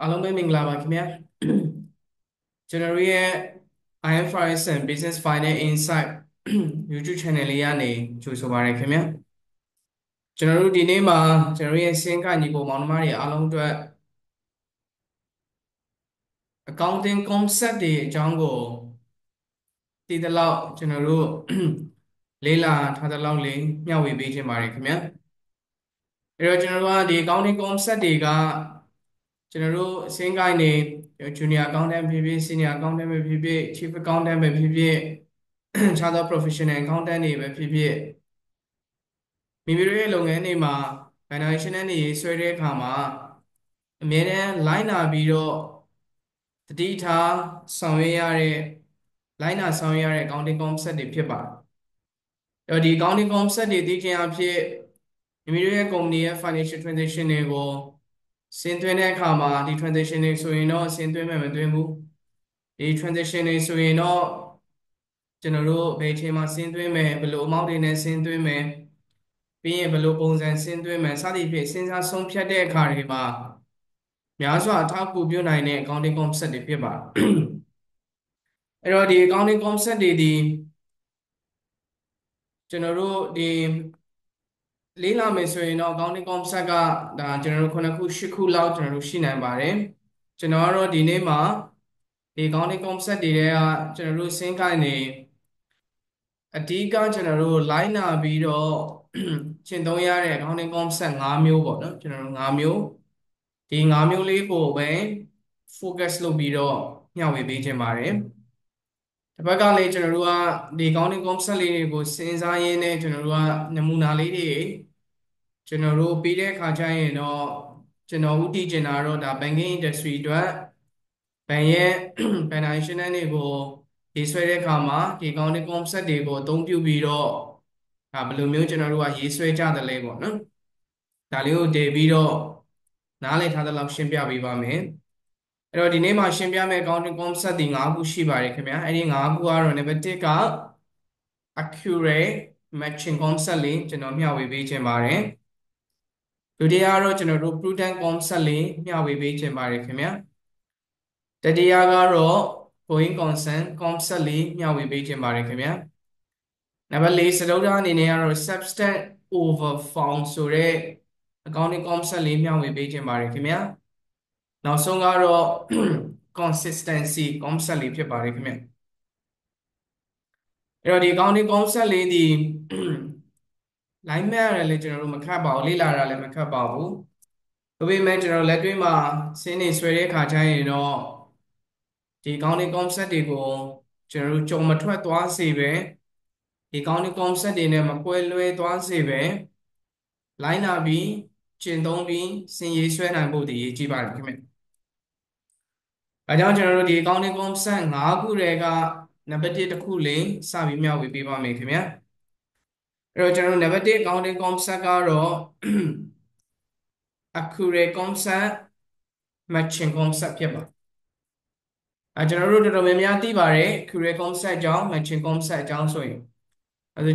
အားလုံးပဲမင်္ဂလာပါခင်ဗျာကျွန်တော်တို့ရဲ့ IFRS and Business Finance Insight YouTube channel လေးကနေကြိုဆိုပါရစေခင်ဗျာကျွန်တော်တို့ဒီနေ့မှာကျွန်တော်တို့ရဲ့စင်ကညီကိုမောင်နှမတွေအားလုံးအတွက် accounting concept တွေအကြောင်းကိုသိသလောက်ကျွန်တော်တို့လေ့လာထားသလောက်လေးမျှဝေပေးခြင်းပါတယ်ခင်ဗျာအဲ့တော့ကျွန်တော်တို့ကဒီ accounting concept တွေကကျွန်တော်တို့အစင်းကိုင်းနေ junior accountant ဖြစ်ဖြစ် senior accountant ပဲဖြစ်ဖြစ် chief accountant ပဲဖြစ်ဖြစ်ခြားသော professional accountant တွေပဲဖြစ်ဖြစ်မိမိတို့ရဲ့လုပ်ငန်းတွေမှာ financial တွေရေးဆွဲတဲ့အခါမှာအမြဲတမ်းလိုက်နာပြီးတော့တတိထားဆောင်ရွက်ရတဲ့လိုက်နာဆောင်ရွက်ရတဲ့ accounting concept တွေဖြစ်ပါတယ်။အဲ့တော့ဒီ accounting concept တွေသိခြင်းအဖြစ်မိမိတို့ရဲ့ company ရဲ့ financial transaction တွေကိုဆင်းသွင်းတဲ့အခါမှာဒီ transaction တွေဆိုရင်တော့ဆင်းသွင်းမယ်မသွင်းဘူးဒီ transaction တွေဆိုရင်တော့ကျွန်တော်တို့ဘယ်အချိန်မှာဆင်းသွင်းမယ်ဘယ်လို amount တွေနဲ့ဆင်းသွင်းမယ်ပြီးရင်ဘယ်လိုပုံစံဆင်းသွင်းမယ်စသည်ဖြင့်စဉ်းစားဆုံးဖြတ်တဲ့အခါတွေမှာများစွာအထောက်အကူပြုနိုင်တဲ့ accounting concept တွေဖြစ်ပါတယ်အဲ့တော့ဒီ accounting concept တွေဒီကျွန်တော်တို့ဒီလေးလာမယ်ဆိုရင်တော့ accounting concept ကဒါကျွန်တော်တို့9ခု10ခုလောက်ကျွန်တော်တို့ရှိနိုင်ပါတယ်ကျွန်တော်ကတော့ဒီနေ့မှာဒီ accounting concept တွေကကျွန်တော်တို့စင်းကိုင်းနေအဓိကကျွန်တော်တို့ line နာပြီးတော့ရှင်းသုံးရတဲ့ accounting concept 5မျိုးပေါ့နော်ကျွန်တော်တို့5မျိုးဒီ5မျိုးလေးကိုပဲ focus လုပ်ပြီးတော့မျှဝေပေးခြင်းပါတယ်တစ်ဖက်ကလည်းကျွန်တော်တို့ကဒီ accounting concept လေးတွေကိုစဉ်းစားရင်းနဲ့ကျွန်တော်တို့ကနမူနာလေးတွေကျွန်တော်တို့ပြီးတဲ့အခါကျရင်တော့ကျွန်တော်ဦးတည်ကျင်တာတော့ဒါ banking industry အတွက်ဘဏ်ရဲ့ financial တွေကိုရေးဆွဲတဲ့အခါမှာဒီ accounting concept တွေကိုအသုံးပြုပြီးတော့ဒါဘယ်လိုမျိုးကျွန်တော်တို့ကရေးဆွဲကြတယ်လဲပေါ့နော်ဒါလေးကိုတည်ပြီးတော့နားလည်ထားသလောက်ရှင်းပြပေးပါမယ်အဲ့တော့ဒီနေ့မှာရှင်းပြမယ့် accounting concept ဒီ5ခုရှိပါတယ်ခင်ဗျာအဲ့ဒီ5ခုကတော့ number 1က accurate matching concept လေးကျွန်တော်မျှဝေပေးခြင်းပါတယ်ဒုတိယကတော့ကျွန်တော်တို့ prudent concept လေးမျှဝေပေးခြင်းပါတယ်ခင်ဗျာတတိယကတော့ going concern concept လေးမျှဝေပေးခြင်းပါတယ်ခင်ဗျာနံပါတ်4စတုတ္ထအနေနဲ့ကတော့ substance over found ဆိုတဲ့ accounting concept လေးမျှဝေပေးခြင်းပါတယ်ခင်ဗျာနောက်ဆုံးကတော့ consistency concept လေးဖြစ်ပါတယ်ခင်ဗျအဲ့တော့ဒီ accounting concept လေးဒီ line map ရတယ်လေကျွန်တော်တို့မခတ်ပါဘူးလေ့လာတာလည်းမခတ်ပါဘူးဒါပေမဲ့ကျွန်တော်လက်တွေ့မှာစင်းနေဆွဲတဲ့အခါကျရင်တော့ဒီ accounting concept တွေကိုကျွန်တော်တို့ကြုံမထွက်သွားစေပဲဒီ accounting concept တွေနဲ့မကွဲလွဲသွားစေပဲline နာပြီးကျင့်သုံးပြီးစင်ရေးဆွဲနိုင်ဖို့ဒီရေးကြည့်ပါတယ်ခင်ဗျ။ဒါကြောင့်ကျွန်တော်တို့ဒီ accounting concept 5ခုတည်းကနံပါတ်1တစ်ခုလေးစပြီးမျှဝေပေးပါမယ်ခင်ဗျာ။အဲ့တော့ကျွန်တော်တို့နံပါတ်1 accounting concept ကတော့ accurate concept matching concept ဖြစ်ပါကျွန်တော်တို့တော်တော်များများသိပါတယ် accurate concept အကြောင်း matching concept အကြောင်းဆိုရင်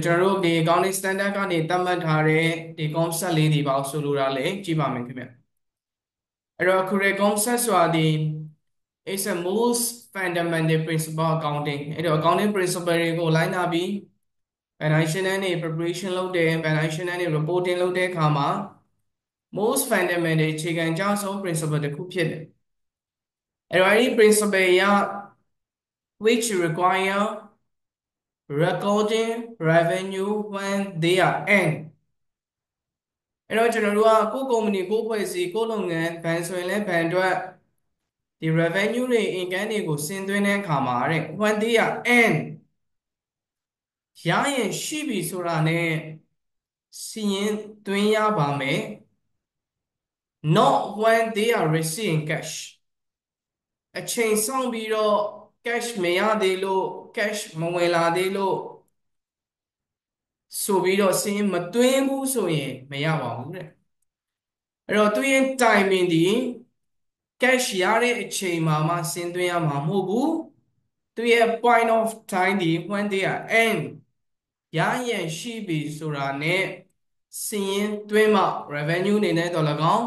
ကျွန်တော်တို့ဒီ accounting standard ကနေသတ်မှတ်ထားတဲ့ဒီ concept လေးတွေပါဆိုလိုတာလေကြည့်ပါမယ်ခင်ဗျအဲ့တော့ accurate concept ဆိုတာဒီ is a most fundamental principle accounting အဲ့တော့ accounting principle တွေကိုလိုက်နာပြီး financial နဲ့ preparation လုပ်တဲ့ financial နဲ့ reporting လုပ်တဲ့အခါမှာ most fundamental အခြေခံအကျဆုံး principle တစ်ခုဖြစ်တယ်အဲ့တော့အဲ့ဒီ principle ရ which require recording revenue when they are earned အဲ့တော့ကျွန်တော်တို့ကကိုယ်ကုမ္ပဏီကိုယ်ဖွဲ့စည်းကိုယ်လုပ်ငန်းဘဏ်ဆိုရင်လည်းဘဏ်အတွက်ဒီ revenue တွေ income တွေကိုဆင်းသွင်းတဲ့အခါမှာတဲ့ when they are earned ရရင်ရှိပြီဆိုတာနဲ့စီရင်သွင်းရပါမယ် not when they are receiving cash အချိန်ဆောင်ပြီးတော့ cash မရသေးလို့ cash မဝင်လာသေးလို့ဆိုပြီးတော့စီရင်မသွင်းဘူးဆိုရင်မရပါဘူးတဲ့အဲ့တော့သူရဲ့ timing ဒီ cash ရတဲ့အချိန်မှာမှဆင်းသွင်းရမှာမဟုတ်ဘူးသူရဲ့ point of time ဒီ when they are end ရရင်ရှိပြီဆိုတာနဲ့စီရင်သွင်းမှ revenue အနေနဲ့တော့၎င်း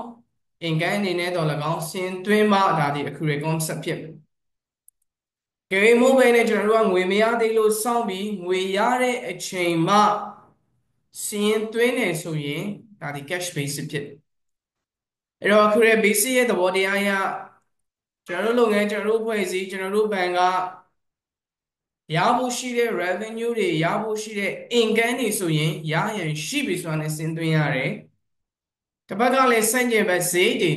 income အနေနဲ့တော့၎င်းစဉ်သွင်းမှဒါဒီ accurate concept ဖြစ်မယ်ကဲမို့ပဲနဲ့ကျွန်တော်တို့ကငွေမရသေးလို့စောင့်ပြီးငွေရတဲ့အချိန်မှစီရင်သွင်းနေဆိုရင်ဒါဒီ cash basis ဖြစ်အဲ့တော့ accurate basis ရဲ့သဘောတရားအရကျွန်တော်တို့လုပ်ငန်းကျွန်တော်တို့ဖွဲ့စည်းကျွန်တော်တို့ဘဏ်ကရဖို့ရှိတဲ့ revenue တွေရဖို့ရှိတဲ့ income တွေဆိုရင်ရရန်ရှိပြီဆိုတာနဲ့စဉ်သွင်းရတယ်တစ်ဘက်ကလည်းစန့်ကျင်ဘက်ဈေးတွေ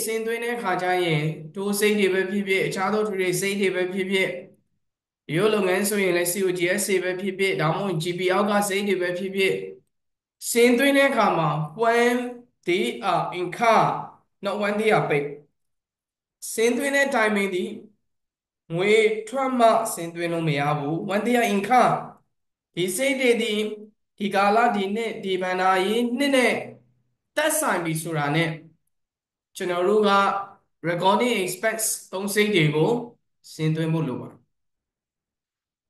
စဉ်သွင်းတဲ့ခါကျရင်တိုးစိတ်တွေပဲဖြစ်ဖြစ်အခြားသောသူတွေစိတ်တွေပဲဖြစ်ဖြစ်ရိုးလုပ်ငန်းဆိုရင်လည်း COGS တွေပဲဖြစ်ဖြစ်ဒါမှမဟုတ် GP အောက်ကစိတ်တွေပဲဖြစ်ဖြစ်စဉ်သွင်းတဲ့အခါမှာ when they are incur not when they are paid စဉ်သွင်းတဲ့ timing ဒီငွေထွက်မှစဉ်သွင်းလို့မရဘူး when they are incur ဒီစိတ်တွေဒီကာလဒီနှစ်ဒီဘဏ္ဍာရေးနှစ်နဲ့သက်ဆိုင်ပြီဆိုတာနဲ့ကျွန်တော်တို့က recording expense သုံးစိတ်တွေကိုစဉ်သွင်းဖို့လိုပါတယ်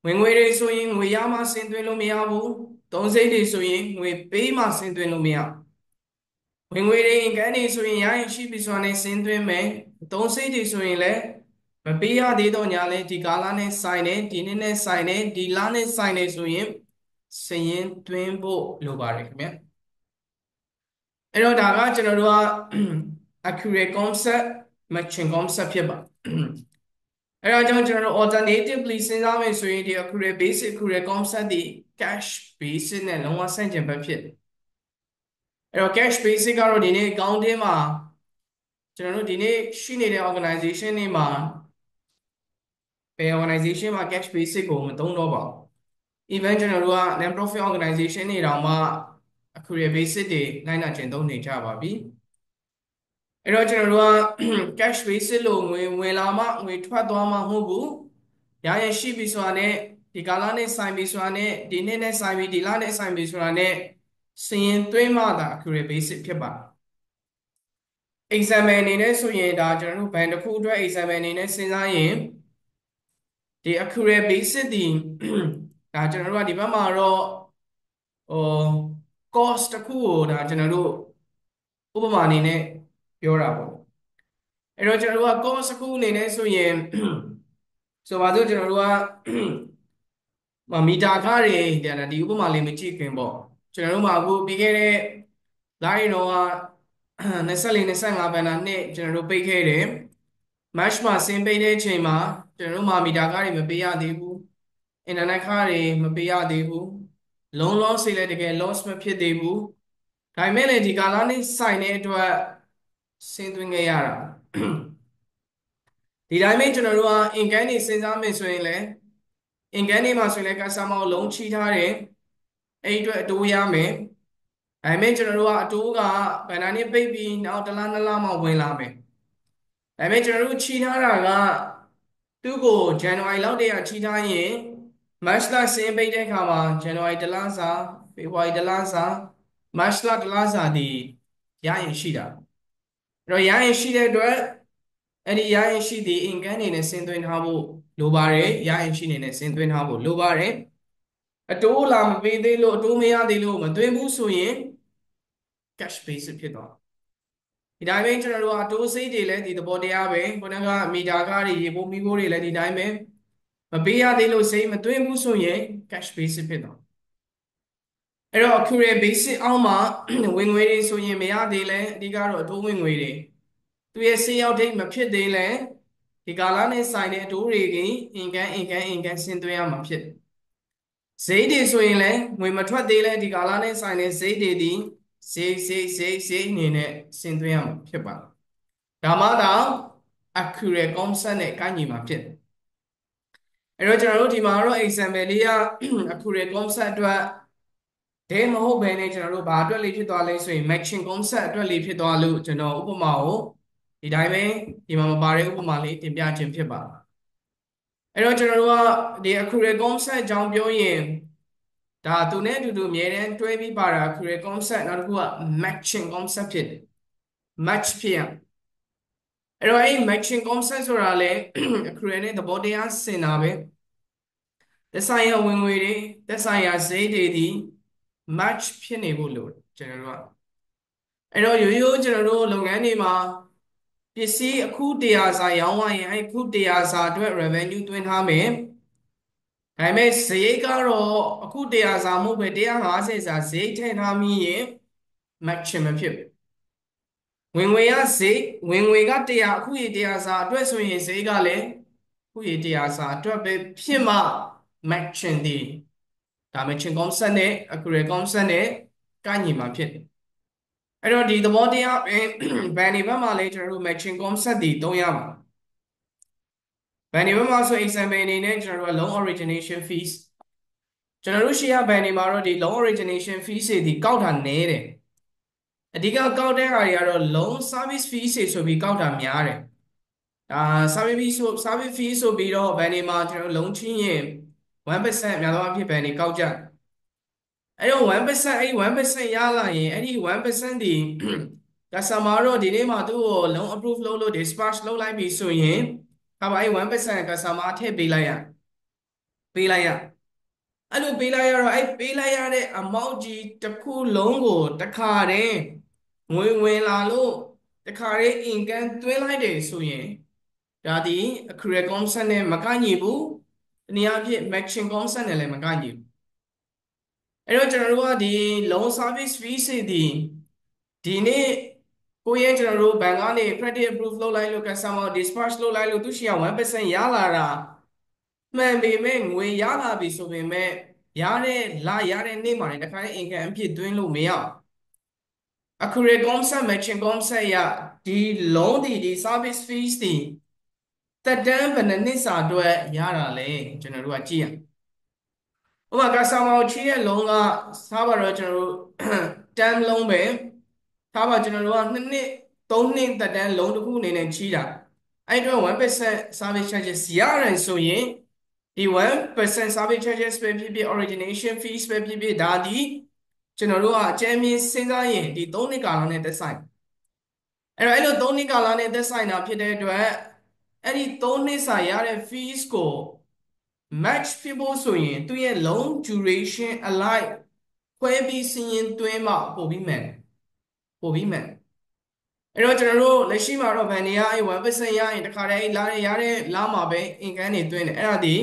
ဝင်ငွေတွေဆိုရင်ငွေရမှစဉ်သွင်းလို့မရဘူးသုံးစိတ်တွေဆိုရင်ငွေပေးမှစဉ်သွင်းလို့မရဝင်ငွေတွေအင်ကန်တွေဆိုရင်ရရင်ရှိပြီဆိုတာနဲ့စဉ်သွင်းမယ်သုံးစိတ်တွေဆိုရင်လည်းမပေးရသေးတော့ညာလဲဒီကာလနဲ့ဆိုင်တယ်ဒီနှစ်နဲ့ဆိုင်တယ်ဒီလနဲ့ဆိုင်တယ်ဆိုရင်စရင်သွင်းဖို့လိုပါတယ်ခင်ဗျအဲ့တော့ဒါကကျွန်တော်တို့က accurate concept matching concept ဖြစ်ပါအဲ့ဒါကြောင့်ကျွန်တော်တို့ alternatively စဉ်းစားမယ်ဆိုရင်ဒီ accurate basic accurate concept ဒီ cash basic နဲ့လုံးဝဆန့်ကျင်ဘက်ဖြစ်တယ်အဲ့တော့ cash basic ကတော့ဒီနေ့ accounting မှာကျွန်တော်တို့ဒီနေ့ရှိနေတဲ့ organization တွေမှာဘယ် organization မှာ cash basic ကိုမသုံးတော့ပါဘူး even ကျွန်တော်တို့က non profit organization တွေတောင်မှ accurate basic တွေနိုင်နာကျင့်သုံးနေကြပါပြီအဲ့တော့ကျွန်တော်တို့က cash basis လို့ငွေဝင်လာမှငွေထွက်သွားမှမဟုတ်ဘူးရရရှိပြီဆိုတာနဲ့ဒီကာလနဲ့ဆိုင်ပြီဆိုတာနဲ့ဒီနှစ်နဲ့ဆိုင်ပြီဒီလနဲ့ဆိုင်ပြီဆိုတာနဲ့စရင်သွင်းမှသာ accurate basis ဖြစ်ပါ example အနေနဲ့ဆိုရင်ဒါကျွန်တော်တို့ဘဏ်တစ်ခုအတွက် example အနေနဲ့စဉ်းစားရင်ဒီ accurate basis ဒီဒါကျွန်တော်တို့ကဒီဘက်မှာတော့ဟို cost တစ်ခုကိုဒါကျွန်တော်တို့ဥပမာအနေနဲ့ပြောတာပေါ့အဲ့တော့ကျွန်တော်တို့က cost တစ်ခုအနေနဲ့ဆိုရင်ဆိုပါစို့ကျွန်တော်တို့ကမီတာခတွေဒီဥပမာလေးမကြည့်ခင်ပေါ့ကျွန်တော်တို့မှာအခုပြီးခဲ့တဲ့လိုက်တော့က24 25ဘဏ္ဍာနှစ်ကျွန်တော်တို့ပိတ်ခဲ့တယ် match မှာဆင်းပိတ်တဲ့အချိန်မှာကျွန်တော်တို့မှာမီတာခတွေမပေးရသေးဘူး internet ခတွေမပေးရသေးဘူး loan loss တွေလည်းတကယ် loss မဖြစ်သေးဘူးဒါပေမဲ့လည်းဒီကာလနဲ့ဆိုင်တဲ့အတွက်ဆင်းသွင်းခဲ့ရတာဒီတိုင်းပဲကျွန်တော်တို့က income တွေစဉ်းစားမယ်ဆိုရင်လည်း income တွေမှာဆိုရင်လည်း customer ကိုလုံးချီထားတယ်အဲ့အတွက်အတိုးရမယ်ဒါပေမဲ့ကျွန်တော်တို့ကအတိုးကဘဏ္ဍာနှစ်ပိတ်ပြီးနောက်တစ်လနှစ်လမှဝင်လာမယ်ဒါပေမဲ့ကျွန်တော်တို့ချီထားတာကသူ့ကို January လောက်တည်းကချီထားရင် March လဆင်းပိတ်တဲ့အခါမှာ January တစ်လစာ February တစ်လစာ March လတစ်လစာဒီရရင်ရှိတာအဲ့တော့ရရင်ရှိတဲ့အတွက်အဲ့ဒီရရင်ရှိသည့် income အနေနဲ့စဉ်သွင်းထားဖို့လိုပါတယ်ရရင်ရှိနေတဲ့စဉ်သွင်းထားဖို့လိုပါတယ်အတိုးလာမပေးသေးလို့အတိုးမရသေးလို့မသွင်းဘူးဆိုရင် cash basis ဖြစ်သွားဒီတိုင်းပဲကျွန်တော်တို့ကအတိုးစိတ်တွေလည်းဒီသဘောတရားပဲခုနကမီတာကားတွေရေပိုးမီးပိုးတွေလည်းဒီတိုင်းပဲမပေးရသေးလို့စိတ်မသွင်းဘူးဆိုရင် cash basis ဖြစ်သွားအဲ့တော့ accurate basis အောက်မှာဝင်ငွေတွေဆိုရင်မရသေးလဲအဓိကတော့အတိုးဝင်ငွေတွေသူရဲ့စေရောက်ဒိတ်မဖြစ်သေးလဲဒီကာလနဲ့ဆိုင်တဲ့အတိုးတွေက income ဆင်းသွင်းရမှာဖြစ်ဈေးတွေဆိုရင်လည်းငွေမထွက်သေးလဲဒီကာလနဲ့ဆိုင်တဲ့ဈေးတွေဒီဈေးအနေနဲ့ဆင်းသွင်းရမှာဖြစ်ပါဒါမှသာ accurate concept နဲ့ကိုက်ညီမှာဖြစ်အဲ့တော့ကျွန်တော်တို့ဒီမှာတော့ example လေးက accurate concept အတွက်ဒဲမဟုတ်ဘဲနဲ့ကျွန်တော်တို့ဘာအတွက်လေးဖြစ်သွားလဲဆိုရင် matching concept အတွက်လေးဖြစ်သွားလို့ကျွန်တော်ဥပမာကိုဒီတိုင်းပဲဒီမှာမပါတဲ့ဥပမာလေးတင်ပြခြင်းဖြစ်ပါအဲ့တော့ကျွန်တော်တို့ကဒီ accurate concept အကြောင်းပြောရင်ဒါသူနဲ့အတူတူအမြဲတမ်းတွဲပြီးပါတာ accurate concept နောက်တစ်ခုက matching concept ဖြစ်တယ် match ဖြစ်ရအဲ့တော့အဲ့ matching concept ဆိုတာလေ accurate နဲ့သဘောတရားဆင်တာပဲသက်ဆိုင်ရာဝင်ငွေတွေသက်ဆိုင်ရာဈေးတွေဒီ match ဖြစ်နေဖို့လိုတယ်ကျွန်တော်တို့က အဲ့တော့ရိုးရိုးကျွန်တော်တို့လုပ်ငန်းတွေမှာပစ္စည်းအခု100စာရောင်းရရင်အဲ့အခု100စာအတွက် revenue သွင်းထားမယ်ဒါပေမဲ့စရိတ်ကတော့အခု100စာမဟုတ်ပဲ150စာစရိတ်ထည့်ထားမိရင် match မဖြစ်ဘူးဝင်ငွေကဈေးဝင်ငွေက100အခုရေ100စာအတွက်ဆိုရင်ဈေးကလည်းအခုရေ100စာအတွက်ပဲဖြစ်မှ matching ဒီဒါ matching concept နဲ့ accurate concept နဲ့ကိုက်ညီမှာဖြစ်တယ်အဲ့တော့ဒီသဘောတရားဘယ်နေဘက်မှာလဲကျွန်တော်တို့ matching concept ဒီသုံးရမှာဘယ်နေဘက်မှာဆို example အနေနဲ့ကျွန်တော်တို့က loan origination fees ကျွန်တော်တို့ရှေ့ကဘယ်နေမှာတော့ဒီ loan origination fees တွေဒီကောက်တာနည်းတယ်အဓိကကောက်တဲ့ဟာတွေကတော့ loan service fees တွေဆိုပြီးကောက်တာများတယ်ဒါ service fee ဆိုပြီးတော့ဘယ်နေမှာကျွန်တော် loan ချင်းရင် 1% များသောအားဖြင့်ဘယ်နေကောက်ကြအဲ့တော့1%အဲ့1%ရလာရင်အဲ့ဒီ1%ဒီ customer တော့ဒီနေ့မှာသူ့ကို loan approve လုပ်လို့ dispatch လုပ်လိုက်ပြီဆိုရင်ဒါပါအဲ့1% customer ထည့်ပေးလိုက်ရအဲ့လိုပေးလိုက်ရတော့အဲ့ပေးလိုက်ရတဲ့ amount ကြီးတစ်ခုလုံးကိုတစ်ခါတည်းငွေဝင်လာလို့တစ်ခါတည်း income သွင်းလိုက်တယ်ဆိုရင်ဒါဒီ accrual concept နဲ့မကိုက်ညီဘူးတနည်းအားဖြင့် matching concept နဲ့လည်းမကိုက်ညီဘူးအဲ့တော့ကျွန်တော်တို့ကဒီ loan service fees ဒီနေ့ကိုယ့်ရဲ့ကျွန်တော်တို့ဘဏ်ကနေ credit approve လုပ်လိုက်လို့ customer dispatch လုပ်လိုက်လို့သူရှိရ 1% ရလာတာမှန်ပေမဲ့ငွေရလာပြီဆိုပေမဲ့ရတဲ့နေ့မှာလည်းတစ်ခါတည်း income အဖြစ်သွင်းလို့မရ accurate concept matching concept ရဒီ loan ဒီ service fees ဒီတက်တန်းဘယ်နှစ်စာအတွက်ရတာလဲကျွန်တော်တို့ကကြည့်ရဥပမာ customer ကိုချေးတဲ့လုံးကစားပါတော့ကျွန်တော်တို့ term လုံးပဲထားပါကျွန်တော်တို့က2နှစ်3နှစ်တက်တန်းလုံးတစ်ခုအနေနဲ့ချီးတာအဲ့အတွက် 1% service charges ရတယ်ဆိုရင်ဒီ1% service charges ပဲဖြစ်ဖြစ် origination fees ပဲဖြစ်ဖြစ်ဒါဒီကျွန်တော်တို့ကအကြမ်းမြင့်စဉ်းစားရင်ဒီ3နှစ်ကာလနဲ့သက်ဆိုင်အဲ့လို3နှစ်ကာလနဲ့သက်ဆိုင်တာဖြစ်တဲ့အတွက်အဲ့ဒီ3နှစ်စာရတဲ့ fees ကို match ဖြစ်ဖို့ဆိုရင်သူရဲ့ long duration alike ခွဲပြီးစီရင်သွင်းမှပို့ပြီးမှန်အဲ့တော့ကျွန်တော်တို့လက်ရှိမှာတော့ဗန်နေရအဲ့1% ရရင်တခါတည်းရတဲ့လာမှာပဲ income တွေသွင်းတယ်အဲ့ဒါဒီ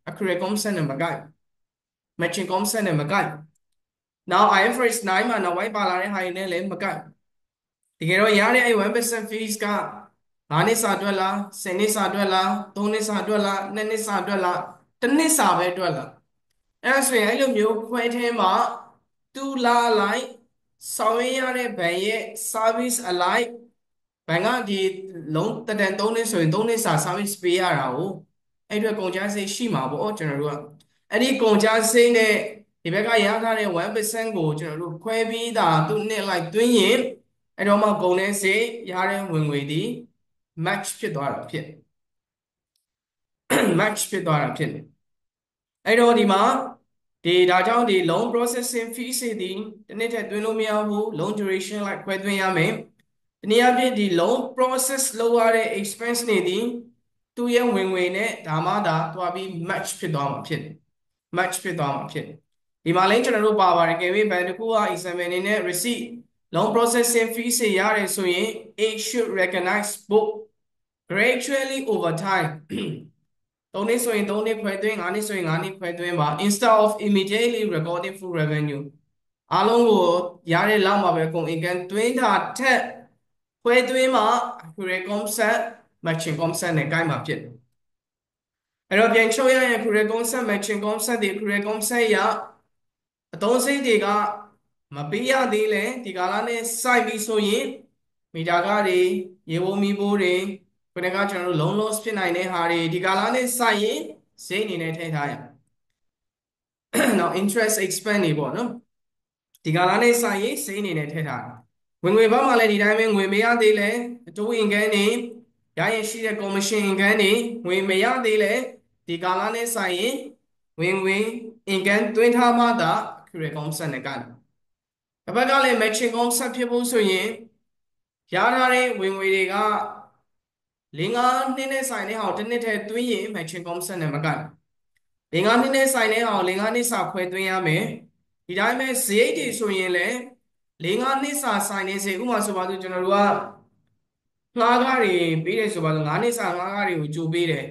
accurate concept နဲ့မကိုက် matching concept နဲ့မကိုက် now IFRS 9မှာနောက်ပိုင်းပါလာတဲ့ဟာတွေနဲ့လည်းမကိုက်တကယ်တော့ရတဲ့အဲ့1% fees က9နှစ်စာအတွက်လား10နှစ်စာအတွက်လား3နှစ်စာအတွက်လား2နှစ်စာအတွက်လား1နှစ်စာပဲအတွက်လားအဲ့ဒါဆိုရင်အဲ့လိုမျိုးခွဲထဲမှာတူလာလိုက်ဆောင်ရွက်ရတဲ့ဘဏ်ရဲ့ service alike ဘဏ်ကဒီလုံးတက်တန်3နှစ်ဆိုရင်3နှစ်စာ service ပေးရတာကိုအဲ့အတွက်ကုန်ကျစရိတ်ရှိမှာပေါ့ကျွန်တော်တို့ကအဲ့ဒီကုန်ကျစရိတ်နဲ့ဒီဘက်ကရထားတဲ့1%ကိုကျွန်တော်တို့ခွဲပြီးတာသူနှစ်လိုက်သွင်းရင်အဲ့တော့မှကုန်တဲ့စရိတ်ရတဲ့ဝင်ငွေဒီ match ဖြစ်သွားတာဖြစ်တယ်အဲ့တော့ဒီမှာဒါကြောင့်ဒီ loan processing fees တွေဒီတစ်နှစ်ထက်သွင်းလို့မရဘူး loan duration လိုက်ခွဲသွင်းရမယ်တနည်းအားဖြင့်ဒီ loan process လုပ်ရတဲ့ expense တွေဒီသူ့ရဲ့ဝင်ငွေနဲ့ဒါမှသာသွားပြီး match ဖြစ်သွားမှာဖြစ်တယ်ဒီမှာလည်းကျွန်တော်တို့ပါပါတယ်ကဲပြီးဘယ်တစ်ခုက example အနေနဲ့ receipt loan processing fees တွေရတယ်ဆိုရင် it should recognize both gradually over time 3နှစ်ဆိုရင်3နှစ်ခွဲသွင်း5နှစ်ဆိုရင်5နှစ်ခွဲသွင်းပါ instead of immediately recording full revenue အားလုံးကိုရတဲ့လောက်မှာပဲကုန် income သွင်းတာထက်ခွဲသွင်းမှာ accurate concept matching concept နဲ့ကိုက်မှာဖြစ်တယ်အဲ့တော့ပြန်ချုပ်ရရင် accurate concept matching concept တွေ accurate concept ရအသုံးစရိတ်တွေကမပေးရသေးလဲဒီကာလနဲ့စိုက်ပြီးဆိုရင်မီတာကားတွေရေပုံမီပိုးတွေခုနကကျွန်တော်တို့ loan loss ဖြစ်နိုင်တဲ့ဟာတွေဒီကာလနဲ့စိုက်ရင်စိတ်အနေနဲ့ထည့်ထားရနော် interest expense တွေပေါ့နော်ဒီကာလနဲ့စိုက်ရင်စိတ်အနေနဲ့ထည့်ထားဝင်ငွေဘက်မှာလည်းဒီတိုင်းပဲငွေမရသေးလဲအတိုး income တွေရရင်ရှိတဲ့ commission income တွေငွေမရသေးလဲဒီကာလနဲ့စိုက်ရင်ဝင်ငွေ income သွင်းထားမှသာ accurate concept နဲ့ကတစ်ဘက်ကလည်း matching concept ဖြစ်ဖို့ဆိုရင်ရထားတဲ့ဝင်ငွေတွေက5နှစ်နဲ့ဆိုင်တဲ့ဟာကိုတစ်နှစ်ထဲသွင်းရင် matching concept နဲ့မကိုက်5နှစ်နဲ့ဆိုင်တဲ့ဟာကို5နှစ်စာခွဲသွင်းရမယ်ဒီတိုင်းပဲစရိတ်တွေဆိုရင်လည်း 4-5 နှစ်စာဆိုင်နေစေဥပမာဆိုပါစို့ကျွန်တော်တို့ကငှားကားတွေပေးတယ်ဆိုပါစို့5 နှစ်စာငှားကားတွေကိုကြိုပေးတယ်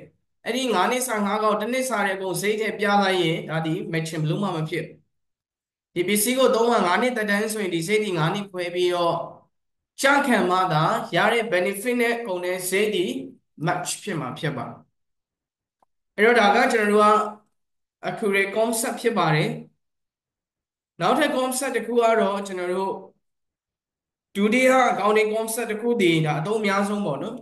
အဲ့ဒီ5 နှစ်စာငှားကားကို1 နှစ်စာတဲ့အကုန်ဈေးထည့်ပြလိုက်ရင်ဒါဒီ matching ဘလို့မှမဖြစ်ဒီပစ္စည်းကိုသုံးမှ5 နှစ်သက်တမ်းဆိုရင်ဒီဈေးဒီ5 နှစ်ခွဲပြီးတော့ကျခံမှသာရတဲ့ benefit နဲ့ကုန်တဲ့ဈေးဒီ match ဖြစ်မှာဖြစ်ပါအဲ့တော့ဒါကကျွန်တော်တို့က accurate concept ဖြစ်ပါတယ်နောက်ထပ် concept တစ်ခုကတော့ကျွန်တော်တို့ဒုတိယ accounting concept တစ်ခုတည်ဒါအသုံးအများဆုံးပေါ့နော်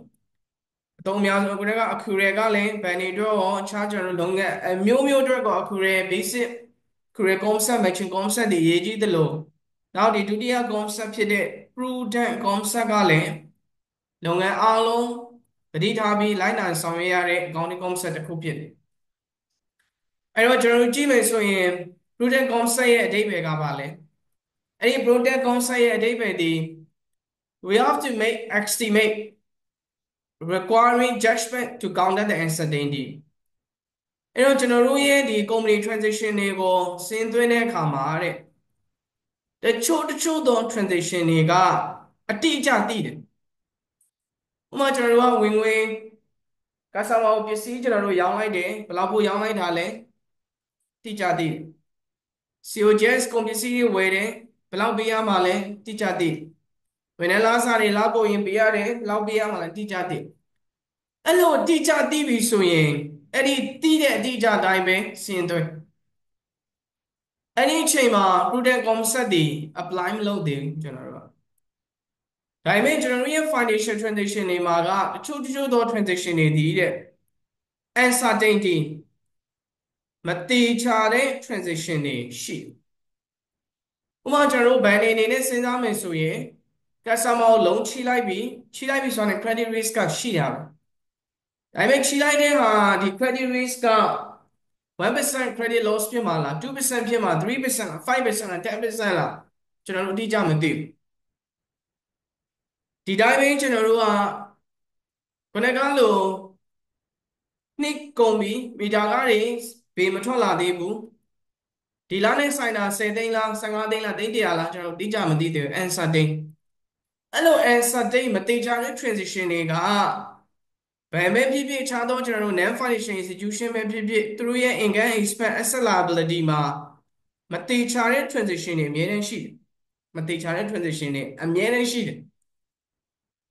အသုံးအများဆုံးခုနက accurate ကလည်းဘယ်နေတော့အခြားကျွန်တော်တို့လုပ်ငန်းမျိုးမျိုးအတွက်ကို accurate basic accurate concept matching concept တွေရေးကြည့်တယ်လို့နောက်ဒီဒုတိယ concept ဖြစ်တဲ့ prudent concept ကလည်းလုပ်ငန်းအားလုံးသတိထားပြီးလိုက်နာဆောင်ရွက်ရတဲ့ accounting concept တစ်ခုဖြစ်တယ်အဲ့တော့ကျွန်တော်တို့ကြည့်မယ်ဆိုရင် prudent concept ရဲ့အဓိပ္ပာယ်ကဘာလဲအဲ့ဒီ prudent concept ရဲ့အဓိပ္ပာယ်ဒီ we have to make estimate requiring judgment to counter the uncertainty အဲ့တော့ကျွန်တော်တို့ရဲ့ဒီ company transaction တွေကိုစဉ်းသွင်းတဲ့အခါမှာတဲ့တချို့သော transaction တွေကအတိအကျသိတယ်ဥပမာကျွန်တော်တို့ကဝင်ငွေ customer ကိုပစ္စည်းကျွန်တော်တို့ရောင်းလိုက်တယ်ဘယ်လောက်ပို့ရောင်းလိုက်တာလဲတိကျသိတယ် COGS ကုန်ပစ္စည်းတွေဝယ်တယ်ဘယ်လောက်ပေးရမှာလဲတိကျသိဝင်နေလားစားတွေလောက်ပို့ရင်ပေးရတယ်လောက်ပေးရမှာလဲတိကျသိအဲ့လိုတိကျသိပြီဆိုရင်အဲ့ဒီသိတဲ့အတိအကျအတိုင်းပဲစဉ်းသွင်းအဲ့ဒီအချိန်မှာ prudent concept တွေ apply မလုပ်သေးဘူးကျွန်တော်တို့ကဒါပေမဲ့ကျွန်တော်တို့ရဲ့ financial transaction တွေမှာကတချို့သော transaction တွေတည်တဲ့ uncertainty မတိကျတဲ့ transaction တွေရှိဥပမာကျွန်တော်တို့ဘဏ်အနေနဲ့စဉ်းစားမယ်ဆိုရင် customer ကိုလုံးချိလိုက်ပြီးဆိုရင် credit risk ကရှိတာပဲဒါပေမဲ့ချိလိုက်တဲ့ဟာဒီ credit risk က1% credit loss ဖြစ်မှာလား2% ဖြစ်မှာ3%လား5%လား10%လားကျွန်တော်တို့အတိအကျမသိဘူးဒီတိုင်းပဲကျွန်တော်တို့ကခုနကလိုနှစ်ကုန်ပြီမီတာကားတွေဘေးမထွက်လာသေးဘူးဒီလနဲ့ဆိုင်တာ10 သိန်းလား15 သိန်းလားသိန်း100လားကျွန်တော်တို့အတိအကျမသိသေးဘူး uncertain အဲ့လို uncertain မတိကျတဲ့ transition တွေကဘယ်မဲ့ဖြစ်ဖြစ်ခြားသောကျွန်တော်တို့ non financial institution ပဲဖြစ်ဖြစ်သူတို့ရဲ့ income expense asset liability မှာမတိကျတဲ့ transition တွေအများကြီးရှိတယ်မတိကျတဲ့ transition တွေအများကြီးရှိတယ်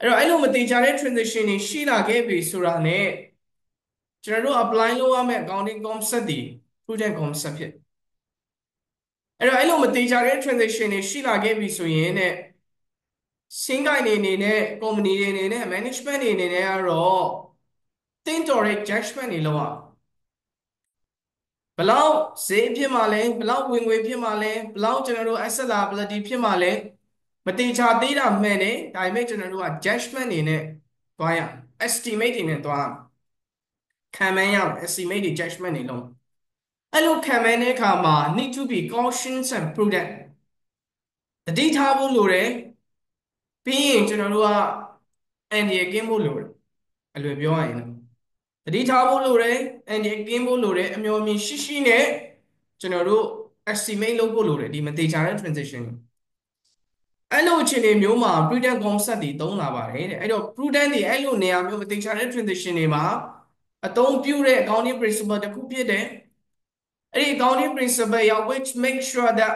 အဲ့လိုမတိကျတဲ့ transition တွေရှိလာခဲ့ပြီဆိုတာ ਨੇ ကျွန်တော်တို့ apply လုပ်ရမယ့် accounting concept တွေ prudent concept ဖြစ်အဲ့လိုမတိကျတဲ့ transition တွေရှိလာခဲ့ပြီဆိုရင်တဲ့ရှင်းကိုင်တွေအနေနဲ့ company တွေအနေနဲ့ management တွေအနေနဲ့ကတော့တင်းတော်တဲ့ judgment တွေလုပ်ရဘလောက်ဈေးဖြစ်မှာလဲဘလောက်ဝင်ငွေဖြစ်မှာလဲဘလောက်ကျွန်တော်တို့ asset liability ဖြစ်မှာလဲမတိကျသေးတာမှန်တယ်ဒါပေမဲ့ကျွန်တော်တို့က judgment တွေနဲ့သွားရ estimate တွေနဲ့သွားခံမှန်းရ estimate တွေ judgment တွေလုံးအဲ့လိုခံမှန်းတဲ့အခါမှာ need to be cautious and prudent တတိထားဖို့လိုတယ်ပြီးရင်ကျွန်တော်တို့ကအန်ဒီရကင်းဖို့လိုတယ်အလွယ်ပြောရရင်တတိထားဖို့လိုတယ်အန်ဒီရကင်းဖို့လိုတယ်အမျှော်အမြင်ရှိနဲ့ကျွန်တော်တို့ estimate လုပ်ဖို့လိုတယ်ဒီမတိကျတဲ့ transition အဲ့လိုအခြေအနေမျိုးမှာ prudent concept တွေသုံးလာပါတယ်တဲ့အဲ့တော့ prudent တွေအဲ့လိုနေရာမျိုးမတိကျတဲ့ transition တွေမှာအသုံးပြုတဲ့ accounting principle တစ်ခုဖြစ်တယ်အဲ့ဒီ accounting principle ရောက် which make sure that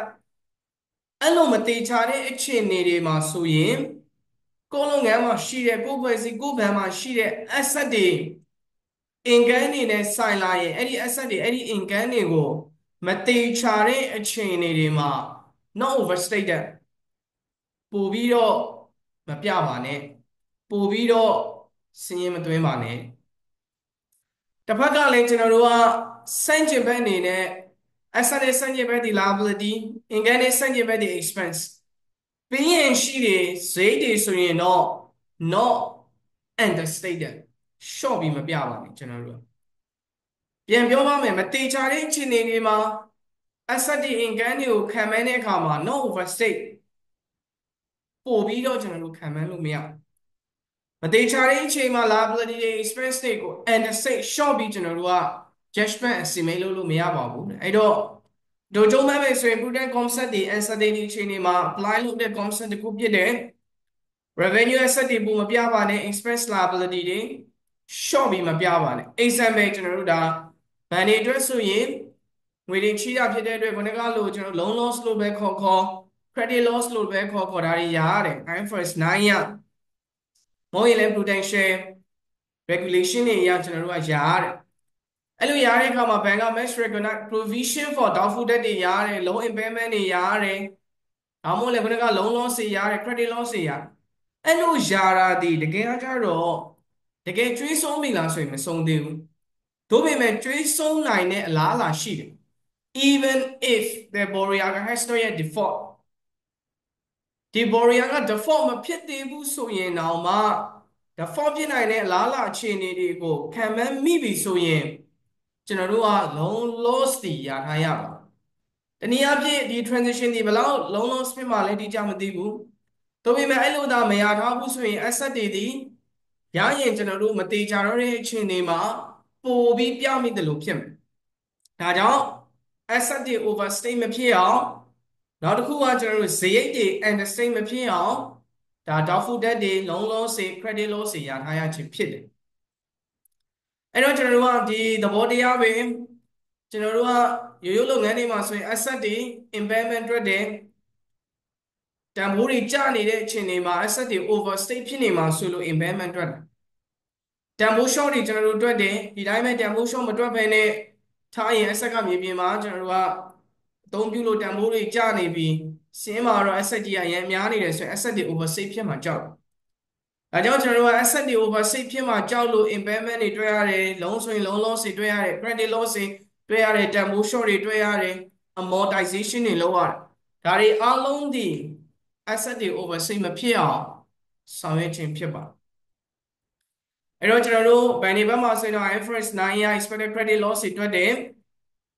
အဲ့လိုမတိကျတဲ့အခြေအနေတွေမှာဆိုရင်ကိုယ်လုပ်ငန်းမှာရှိတဲ့ကိုယ်ဖွဲ့စည်းကိုယ်ဘဏ်မှာရှိတဲ့ asset တွေ income တွေနဲ့ဆိုင်လာရင်အဲ့ဒီ asset တွေအဲ့ဒီ income တွေကိုမတိကျတဲ့အခြေအနေတွေမှာ not overstated ပို့ပြီးတော့မပြပါနဲ့ပို့ပြီးတော့စည်ရင်မသွင်းပါနဲ့တစ်ဖက်ကလည်းကျွန်တော်တို့ကစန့်ကျင်ဘက်အနေနဲ့ asset နဲ့စန့်ကျင်ဘက်ဒီ liability income နဲ့စန့်ကျင်ဘက်ဒီ expense ပြီးရင်ရှိတယ်ဈေးတွေဆိုရင်တော့ not understated short ပြီးမပြပါနဲ့ကျွန်တော်တို့ပြန်ပြောပါမယ်မတိကျတဲ့အခြေအနေတွေမှာ asset တွေ income တွေကိုခံမှန်းတဲ့အခါမှာ not overstate ပို့ပြီးတော့ကျွန်တော်တို့ခံမှန်းလို့မရမတိကျတဲ့အချိန်မှာ liability တွေ expense တွေကို understate short ပြီးကျွန်တော်တို့က judgment estimate လုပ်လို့မရပါဘူးအဲ့တော့ တို့ကြုံမဲ့မယ်ဆိုရင် prudent concept တွေ uncertainty အခြေအနေမှာ apply လုပ်တဲ့ concept တစ်ခုဖြစ်တယ် revenue asset တွေပုံမပြပါနဲ့ expense liability တွေ short ပြီးမပြပါနဲ့ example ကျွန်တော်တို့ဒါဘဏ်တွေအတွက်ဆိုရင်ငွေတွေချီးတာဖြစ်တဲ့အတွက်ခုနကလို့ကျွန်တော် loan loss လို့ပဲခေါ် credit loss လို့ပဲခေါ်ဒါတွေရရတယ် IFRS 9 ရမဟုတ်ရင်လည်း prudential regulation တွေအရကျွန်တော်တို့ကရရတယ်အဲ့လိုရတဲ့အခါမှာဘဏ်က max recognize provision for doubtful debt တွေရတယ် loan impairment တွေရတယ်ဒါမှမဟုတ်လည်းခုနက loan loss တွေရတယ် credit loss တွေရတယ်အဲ့လိုရတာဒီတကယ်ကြတော့တကယ်ကျွေးဆုံးပြီလားဆိုရင်မဆုံးသေးဘူးဒါပေမဲ့ကျွေးဆုံးနိုင်တဲ့အလားအလာရှိတယ် even if the borrower has not yet default ဒီ borrower က default မဖြစ်သေးဘူးဆိုရင်တော့မှ default ဖြစ်နိုင်တဲ့အလားအလာအခြေအနေတွေကိုခံမှန်းမိပြီဆိုရင်ကျွန်တော်တို့က loan loss တွေရထားရပါတနည်းအားဖြင့်ဒီ transition တွေဘယ်လောက် loan loss ဖြစ်မှလဲတိကျမသိဘူးဒါပေမဲ့အဲ့လိုသာမရထားဘူးဆိုရင် asset တွေဒီရရင်ကျွန်တော်တို့မတေချာတော့တဲ့အခြေအနေမှာပို့ပြီးပြမိတယ်လို့ဖြစ်မယ်ဒါကြောင့် asset တွေ overstate မဖြစ်အောင်နောက်တစ်ခုကကျွန်တော်တို့ဈေးရိတ်တွေ understate မဖြစ်အောင်ဒါ doubtful debt တွေ loan loss တွေ credit loss တွေရထားရခြင်းဖြစ်တယ်အဲ့တော့ကျွန်တော်တို့ကဒီသဘောတရားပဲကျွန်တော်တို့ကရိုးရိုးလုပ်ငန်းတွေမှာဆိုရင် asset တွေ impairment တွေ့တယ်တန်ဖိုးတွေကျနေတဲ့အချိန်တွေမှာ asset တွေ overstate ဖြစ်နေမှာဆိုလို့ impairment တွေ့တယ်တန်ဖိုး short တွေကျွန်တော်တို့တွေ့တယ်ဒီတိုင်းပဲတန်ဖိုး short မတွေ့ဘဲနဲ့ထားရင် asset ကမြေပြင်မှာကျွန်တော်တို့ကအသုံးပြုလို့တန်ဖိုးတွေကျနေပြီးစင်းမှာတော့ asset ကြီးကအရင်များနေတယ်ဆိုရင် asset တွေ overstate ဖြစ်မှာကြောက်ဒါကြောင့်ကျွန်တော်တို့က asset တွေ overstate ဖြစ်မှာကြောက်လို့ impairment တွေတွေ့ရတယ် loan ဆိုရင် loan loss တွေတွေ့ရတယ် credit loss တွေတွေ့ရတယ်တန်ဖိုး short တွေတွေ့ရတယ် amortization တွေလုပ်ရတယ်ဒါတွေအားလုံးဒီ asset တွေ overstate မဖြစ်အောင်ဆောင်ရွက်ခြင်းဖြစ်ပါအဲ့တော့ကျွန်တော်တို့ဘယ်နေဘက်မှာဆိုရင်တော့ IFRS 9 ရ expected credit loss တွေတွေ့တယ်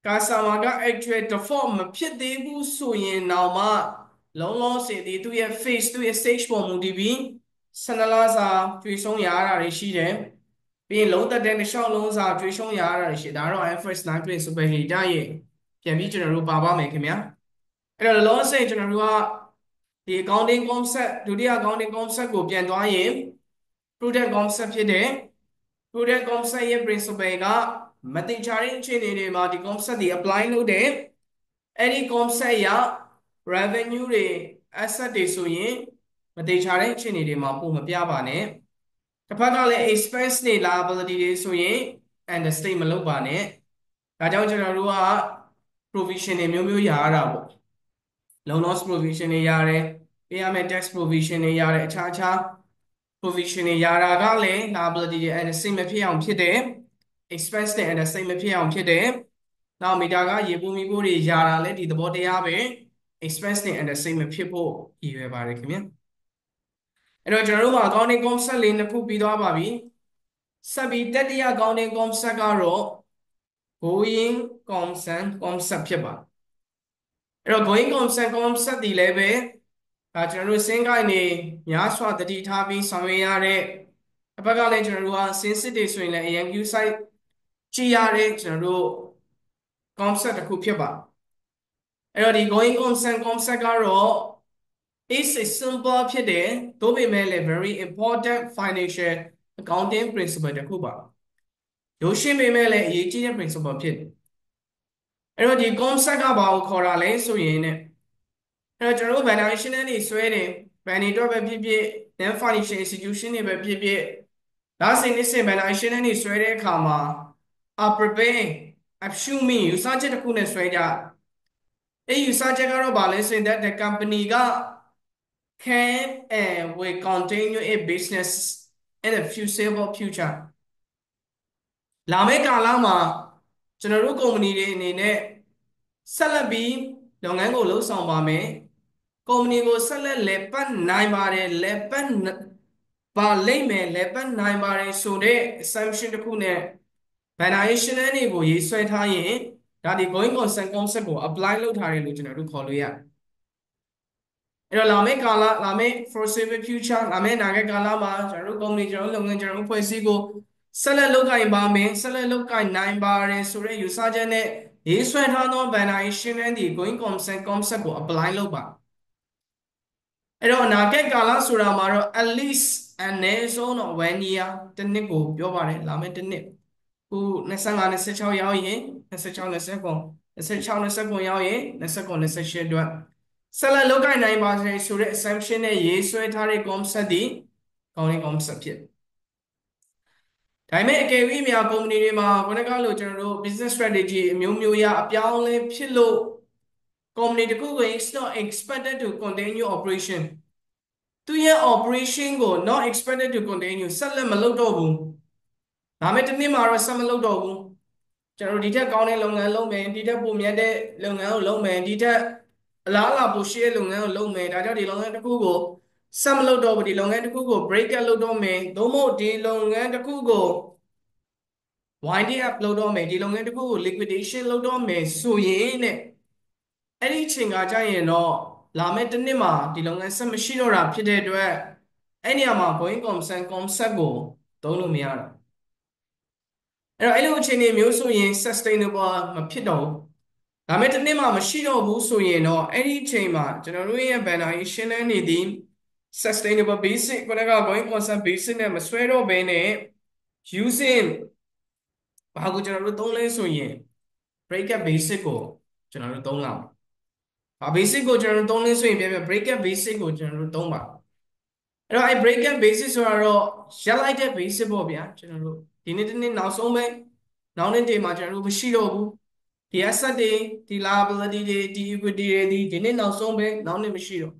customer က actual default မဖြစ်သေးဘူးဆိုရင်တော့မှ loan loss တွေသူရဲ့ phase သူရဲ့ stage ပေါ်မူတည်ပြီး12လစာကျွေးဆုံးရတာတွေရှိတယ်ပြီးရင်လုံးသက်တဲ့တစ်လျှောက်လုံးစာကျွေးဆုံးရတာတွေရှိဒါတော့ IFRS 9 principle တွေကြရင်ပြန်ပြီးကျွန်တော်တို့ပါပါမယ်ခင်ဗျာအဲ့တော့ loss တွေကျွန်တော်တို့ကဒီ accounting concept ဒုတိယ accounting concept ကိုပြန်သွားရင် prudent concept ဖြစ်တယ် prudent concept ရဲ့ principle ကမတင်ချတဲ့အခြေအနေတွေမှာဒီ concept တွေ apply လုပ်တယ်အဲ့ဒီ concept ရ revenue တွေ asset တွေဆိုရင်မတင်ချတဲ့အခြေအနေတွေမှာပုံမပြပါနဲ့တစ်ဖက်ကလည်း expense တွေ liability တွေဆိုရင် understate မလုပ်ပါနဲ့ဒါကြောင့်ကျွန်တော်တို့က provision တွေမျိုးမျိုးရရတာပေါ့ loan loss provision တွေရတယ်ပေးရမယ့် tax provision တွေရတယ်အခြားအခြား provision တွေရတာကလည်း liability တွေ understate မဖြစ်အောင်ဖြစ်တယ် expense တွေ understate မဖြစ်အောင်ဖြစ်တယ်နောက်မီတာကရေပိုးမီပိုးတွေရတာလည်းဒီသဘောတရားပဲ expense တွေ understate မဖြစ်ဖို့ရည်ရွယ်ပါတယ်ခင်ဗျအဲ့တော့ကျွန်တော်တို့မှာ accounting concept လေးနှစ်ခုပြီးသွားပါပြီဆက်ပြီးတတိယ accounting concept ကတော့ going concern concept ဖြစ်ပါတယ်အဲ့တော့ going concern concept ဒီလည်းပဲကျွန်တော်တို့စင်းကိုင်းနေများစွာတတိထားပြီးဆောင်ရွက်ရတဲ့အဘက်ကလည်းကျွန်တော်တို့ကစင်းစစ်တွေဆိုရင်လည်း AMQ site ကြည့်ရတဲ့ကျွန်တော်တို့ concept တစ်ခုဖြစ်ပါအဲ့တော့ဒီ going concern concept ကတော့ is a simple ဖြစ်တယ်သို့ပေမဲ့လည်း very important financial accounting principle တစ်ခုပါရိုးရှင်းပေမဲ့လည်းအရေးကြီးတဲ့ principle ဖြစ်တယ်အဲ့တော့ဒီ concept ကဘာကိုခေါ်တာလဲဆိုရင်ねအဲ့တော့ကျွန်တော်တို့ valuation တွေဆွဲတယ် value တော့ပဲဖြစ်ဖြစ် non financial institution တွေပဲဖြစ်ဖြစ်ဒါစင်းနေစင် valuation တွေဆွဲတဲ့အခါမှာ prepare assuming ယူဆချက်တစ်ခုနဲ့ဆွဲကြအဲ့ယူဆချက်ကတော့ဘာလဲဆိုရင် that the company က can and will continue a business in the foreseeable future လာမယ့်ကာလမှာကျွန်တော်တို့ကုမ္ပဏီတွေအနေနဲ့ဆက်လက်ပြီးလုပ်ငန်းကိုလှုပ်ဆောင်ပါမယ်ကုမ္ပဏီကိုဆက်လက်လည်ပတ်နိုင်ပါတယ်လည်ပတ်ပါလိမ့်မယ်လည်ပတ်နိုင်ပါတယ်ဆိုတဲ့ assumption တစ်ခုနဲ့ valuation တွေကိုရေးဆွဲထားရင်ဒါဒီ going concern concept ကို apply လုပ်ထားတယ်လို့ကျွန်တော်တို့ခေါ်လို့ရတယ်အဲ့တော့လာမယ့်ကာလလာမယ့် foreseeable future လာမယ့်အနာဂတ်ကာလမှာကျွန်တော်တို့ကုမ္ပဏီကျွန်တော်တို့လုပ်ငန်းကျွန်တော်တို့ဖွဲ့စည်းကိုဆက်လက်လုပ်ကိုင်ပါမယ်ဆက်လက်လုပ်ကိုင်နိုင်ပါတယ်ဆိုတဲ့ယူဆချက်နဲ့ ရေးဆွဲထားသောဘဏ္ဍာရေးရှင်းလင်းသည့် going concern concept ကို apply လုပ်ပါအဲ့တော့အနာဂတ်ကာလဆိုတာမှာတော့ at least အနည်းဆုံးတော့1 year တစ်နှစ်ကိုပြောပါတယ်လာမယ့်တစ်နှစ်ခု25 26ရောက်ရင်26 29 26 29ရောက်ရင်29 28အတွက်ဆက်လက်လုပ်ကိုင်နိုင်ပါစေဆိုတဲ့ assumption နဲ့ရေးဆွဲထားတဲ့ concept ဒီကောင်းတဲ့ concept ဖြစ်ဒါပေမဲ့အကယ်၍များ company တွေမှာခုနကလို့ကျွန်တော်တို့ business strategy အမျိုးမျိုးရအပြောင်းလဲဖြစ်လို့ company တခုကို is not expected to continue operation သူရဲ့ operation ကို not expected to continue ဆက်လက်မလုပ်တော့ဘူးဒါမဲ့တစ်နှစ်မှာတော့ဆက်မလုပ်တော့ဘူးကျွန်တော်တို့ဒီထက်ကောင်းတဲ့လုပ်ငန်းလုပ်မယ်ဒီထက်ပိုမြတ်တဲ့လုပ်ငန်းကိုလုပ်မယ်ဒီထက်အလားအလာပိုရှိတဲ့လုပ်ငန်းကိုလုပ်မယ်ဒါကြောင့်ဒီလုပ်ငန်းတစ်ခုကိုဆက်မလုပ်တော့ဘူးဒီလုပ်ငန်းတစ်ခုကို break up လုပ်တော့မယ်သို့မဟုတ်ဒီလုပ်ငန်းတစ်ခုကို winding up လုပ်တော့မယ်ဒီလုပ်ငန်းတစ်ခုကို liquidation လုပ်တော့မယ်ဆိုရင်တဲ့အဲ့ဒီအချိန်ကကြာရင်တော့လာမယ့်တစ်နှစ်မှာဒီလုပ်ငန်းဆက်မရှိတော့တာဖြစ်တဲ့အတွက်အဲ့နေရာမှာ going concern concept ကိုသုံးလို့မရတော့အဲ့တော့အဲ့လိုအခြေအနေမျိုးဆိုရင် sustainable မဖြစ်တော့ဘူးဒါမဲ့တစ်နှစ်မှာမရှိတော့ဘူးဆိုရင်တော့အဲ့ဒီအချိန်မှာကျွန်တော်တို့ရဲ့ banner ရေးရှင်းလင်းနေသည် sustainable basic ကိုလည်းက going concern basic နဲ့မဆွဲတော့ဘဲနဲ့ using ဘာကိုကျွန်တော်တို့သုံးလဲဆိုရင် break up basic ကိုကျွန်တော်တို့သုံးလာဘာ basic ကိုကျွန်တော်တို့သုံးလဲဆိုရင်ပြပြ break up basic ကိုကျွန်တော်တို့သုံးပါအဲ့တော့အဲ့ break up basic ဆိုတာတော့ရက်လိုက်တဲ့ basic ပေါ့ဗျာကျွန်တော်တို့ဒီနေ့တစ်နေ့နောက်ဆုံးပဲနောက်နေ့တွေမှာကျွန်တော်တို့မရှိတော့ဘူးဒီ asset တွေဒီ liability တွေဒီ equity တွေဒီနေ့နောက်ဆုံးပဲနောက်နေ့မရှိတော့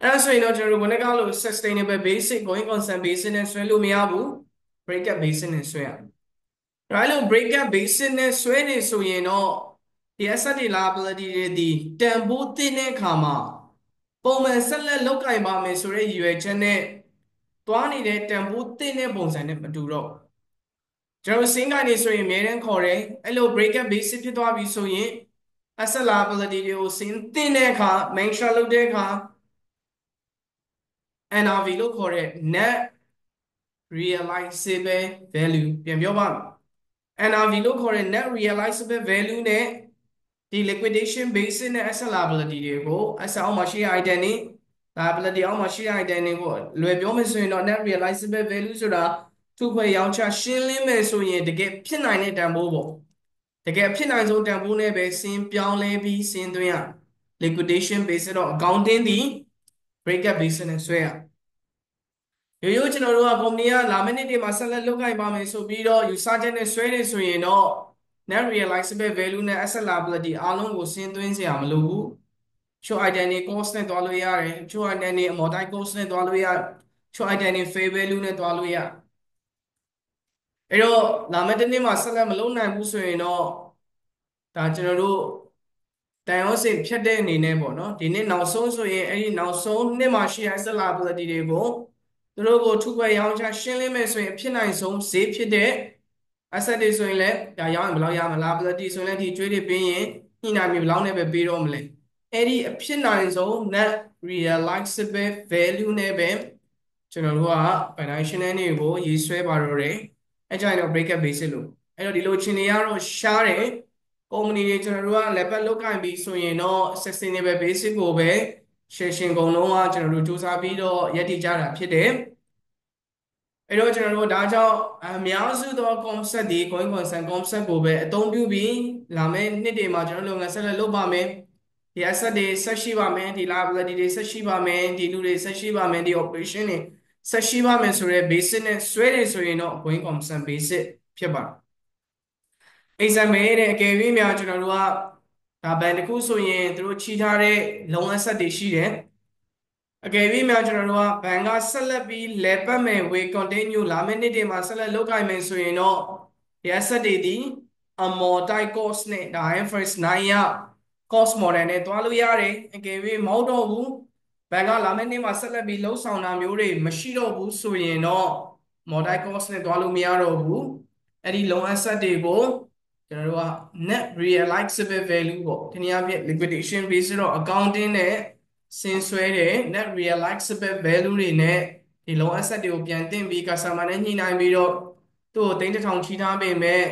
အဲ့ဒါဆိုရင်တော့ကျွန်တော်တို့ဘယ်နဲ့ကလို့ sustainable basic going concern basic နဲ့ဆွဲလို့မရဘူး break up basic နဲ့ဆွဲရအဲ့လို break up basic နဲ့ဆွဲနေဆိုရင်တော့ဒီ asset တွေ liability တွေဒီတန်ဖိုးသိတဲ့အခါမှာပုံမှန်ဆက်လက်လုပ်ကင်ပါမယ်ဆိုတဲ့ရည်ရွယ်ချက်နဲ့သွားနေတဲ့တန်ဖိုးသိတဲ့ပုံစံနဲ့မတူတော့ကျွန်တော်စင်းကနေဆိုရင်အများတန်းခေါ်တယ်အဲ့လို break up basic ဖြစ်သွားပြီဆိုရင် asset liability တွေကိုစင်းသိတဲ့အခါ make sure လုပ်တဲ့အခါ NRV လို့ခေါ်တဲ့ net realizable value ပြန်ပြောပါမယ် NRV လို့ခေါ်တဲ့ net realizable value နဲ့ဒီ liquidation basis နဲ့ asset liability တွေကို asset အောက်မှာရှိတဲ့ item တွေ liability အောက်မှာရှိတဲ့ item တွေကိုလွယ်ပြောမယ်ဆိုရင်တော့ net realizable value ဆိုတာသူ့ခွဲရောင်းချရှင်းလင်းမယ်ဆိုရင်တကယ်ဖြစ်နိုင်တဲ့တန်ဖိုးပေါ့တကယ်ဖြစ်နိုင်ဆုံးတန်ဖိုးနဲ့ပဲစင်းပြောင်းလဲပြီးစင်းသွင်းရ liquidation basis တော့ accounting ဒီ break up basis နဲ့ဆွဲရရိုးရိုးကျွန်တော်တို့က company ကလာမယ့်နှစ်တွေမှာဆက်လက်လုပ်ကိုင်ပါမယ်ဆိုပြီးတော့ယူဆချက်နဲ့ဆွဲနေဆိုရင်တော့ net realizable value နဲ့ asset liability အားလုံးကိုစဉ်းသွင်းစရာမလိုဘူးချို့ item တွေ cost နဲ့တွားလို့ရတယ်ချို့ item တွေ amortize cost နဲ့တွားလို့ရချို့ item တွေ fair value နဲ့တွားလို့ရအဲ့တော့လာမယ့်တစ်နှစ်မှာဆက်လက်မလုပ်နိုင်ဘူးဆိုရင်တော့ဒါကျွန်တော်တို့တန်ရောစင်ဖြတ်တဲ့အနေနဲ့ပေါ့နော်ဒီနေ့နောက်ဆုံးဆိုရင်အဲ့ဒီနောက်ဆုံးနှစ်မှာရှိတဲ့ asset liability တွေကိုသူတို့ကိုထုခွဲရောင်းချရှင်းလင်းမယ်ဆိုရင်ဖြစ်နိုင်ဆုံးဈေးဖြစ်တဲ့ asset တွေဆိုရင်လည်းဒါရောင်းရင်ဘယ်လောက်ရမလဲ liability ဆိုရင်လည်းဒီကျွေးတွေပေးရင်ညှိနှိုင်းပြီးဘယ်လောက်နဲ့ပဲပေးတော့မလဲအဲ့ဒီအဖြစ်နိုင်ဆုံး net realizable value နဲ့ပဲကျွန်တော်တို့က financial တွေကိုရေးဆွဲပါတော့တယ်အဲ့ကြရင်တော့ break up basis လို့အဲ့တော့ဒီလိုအခြေအနေကတော့ရှားတယ်ကုမ္ပဏီတွေကျွန်တော်တို့ကလက်ပတ်လုပ်ကင်ပြီးဆိုရင်တော့ sustainable basis ကိုပဲရှယ်ရှင်ကုန်လုံးကကျွန်တော်တို့စူးစမ်းပြီးတော့ရည်တည်ကြတာဖြစ်တယ်အဲ့တော့ကျွန်တော်တို့ဒါကြောင့်အများစုသော concept တွေ going concern concept ကိုပဲအသုံးပြုပြီးလာမယ့်နှစ်တွေမှာကျွန်တော်တို့လုပ်ငန်းဆက်လက်လုပ်ပါမယ်ဒီ asset တွေဆက်ရှိပါမယ်ဒီ liability တွေဆက်ရှိပါမယ်ဒီလူတွေဆက်ရှိပါမယ်ဒီ operation တွေဆက်ရှိပါမယ်ဆိုတဲ့ basic နဲ့ဆွဲနေဆိုရင်တော့ going concern basic ဖြစ်ပါတယ် example တဲ့အကယ်၍များကျွန်တော်တို့ကဒါဘန်တစ်ခုဆိုရင်သူတို့ချီထားတဲ့လုံအပ်ဆက်တွေရှိတယ်အကယ်၍များကျွန်တော်တို့ကဘန်ကဆက်လက်ပြီးလဲပတ်မယ် way continue လာမယ့်နှစ်တွေမှာဆက်လက်လုပ်ကိုင်မယ်ဆိုရင်တော့ဒီ asset တွေဒီ amortize cost နဲ့ဒါ IFRS 9ရ cost model နဲ့တွားလို့ရတယ်အကယ်၍မဟုတ်တော့ဘူးဘန်ကလာမယ့်နှစ်မှာဆက်လက်ပြီးလှုပ်ဆောင်တာမျိုးတွေမရှိတော့ဘူးဆိုရင်တော့ amortize cost နဲ့တွားလို့မရတော့ဘူးအဲ့ဒီ loan asset တွေကိုကျွန်တော်တို့က net realizable value ပေါ့ဒီနေ့အဖြစ် liquidation basis တော့ accounting နဲ့စင်ဆွဲတဲ့ net realizable value တွေနဲ့ဒီ loan asset တွေကိုပြန်တင်ပြီး customer နဲ့ညှိနှိုင်းပြီးတော့သူ့ကိုသိန်း1000ချီထားပေမဲ့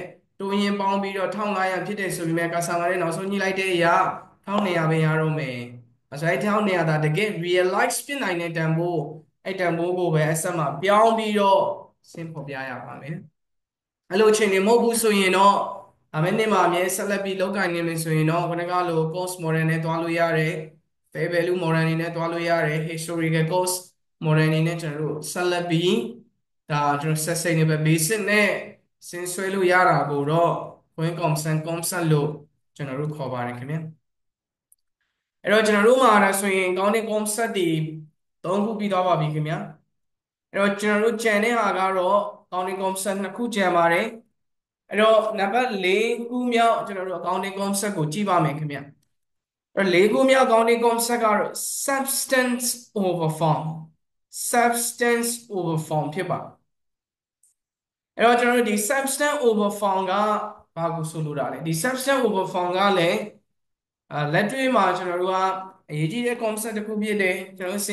တိုးရင်ပေါင်းပြီးတော့1500ဖြစ်တယ်ဆိုပေမဲ့ကာဆာငါနဲ့နောက်ဆုံးညှိလိုက်တဲ့အရာ1200ပဲရတော့မယ်ဆိုတော့1200ဒါတကယ် realize ဖြစ်နိုင်တဲ့တန်ဖိုးအဲ့တန်ဖိုးကိုပဲအဆက်မှာပြောင်းပြီးတော့ဆင်းဖော်ပြရပါမယ်အဲ့လိုအချိန်တွေမဟုတ်ဘူးဆိုရင်တော့ဒါမဲ့နေ့မှာအမြဲဆက်လက်ပြီးလောက်ကင်နေမယ်ဆိုရင်တော့ခုနကလို cost model နဲ့တွားလို့ရတယ် fair value model အနေနဲ့တွားလို့ရတယ် historical cost model အနေနဲ့ကျွန်တော်တို့ဆက်လက်ပြီးဒါကျွန်တော် sustainable basis နဲ့ဆင်းဆွဲလို့ရတာကိုတော့ coin concept လို့ကျွန်တော်တို့ခေါ်ပါတယ်ခင်ဗျအဲ့တော့ကျွန်တော်တို့မှာဒါဆိုရင်ကောင်းတဲ့ concept တွေ၃ခုပြီးသွားပါပြီခင်ဗျအဲ့တော့ကျွန်တော်တို့ကြံတဲ့ဟာကတော့ကောင်းတဲ့ concept 2ခုကြံပါတယ်အဲ့တော့နံပါတ်၄ခုမြောက်ကျွန်တော်တို့ accounting concept ကိုကြည့်ပါမယ်ခင်ဗျအဲ့၄ခုမြောက် accounting concept ကတော့ substance over form substance over form ဖြစ်ပါအဲ့တော့ကျွန်တော်တို့ဒီ substance over form ကဘာကိုဆိုလိုတာလဲဒီ substance over form ကလည်းလက်တွေ့မှာကျွန်တော်တို့ကအရေးကြီးတဲ့ concept တစ်ခုဖြစ်တယ်ကျွန်တော်စ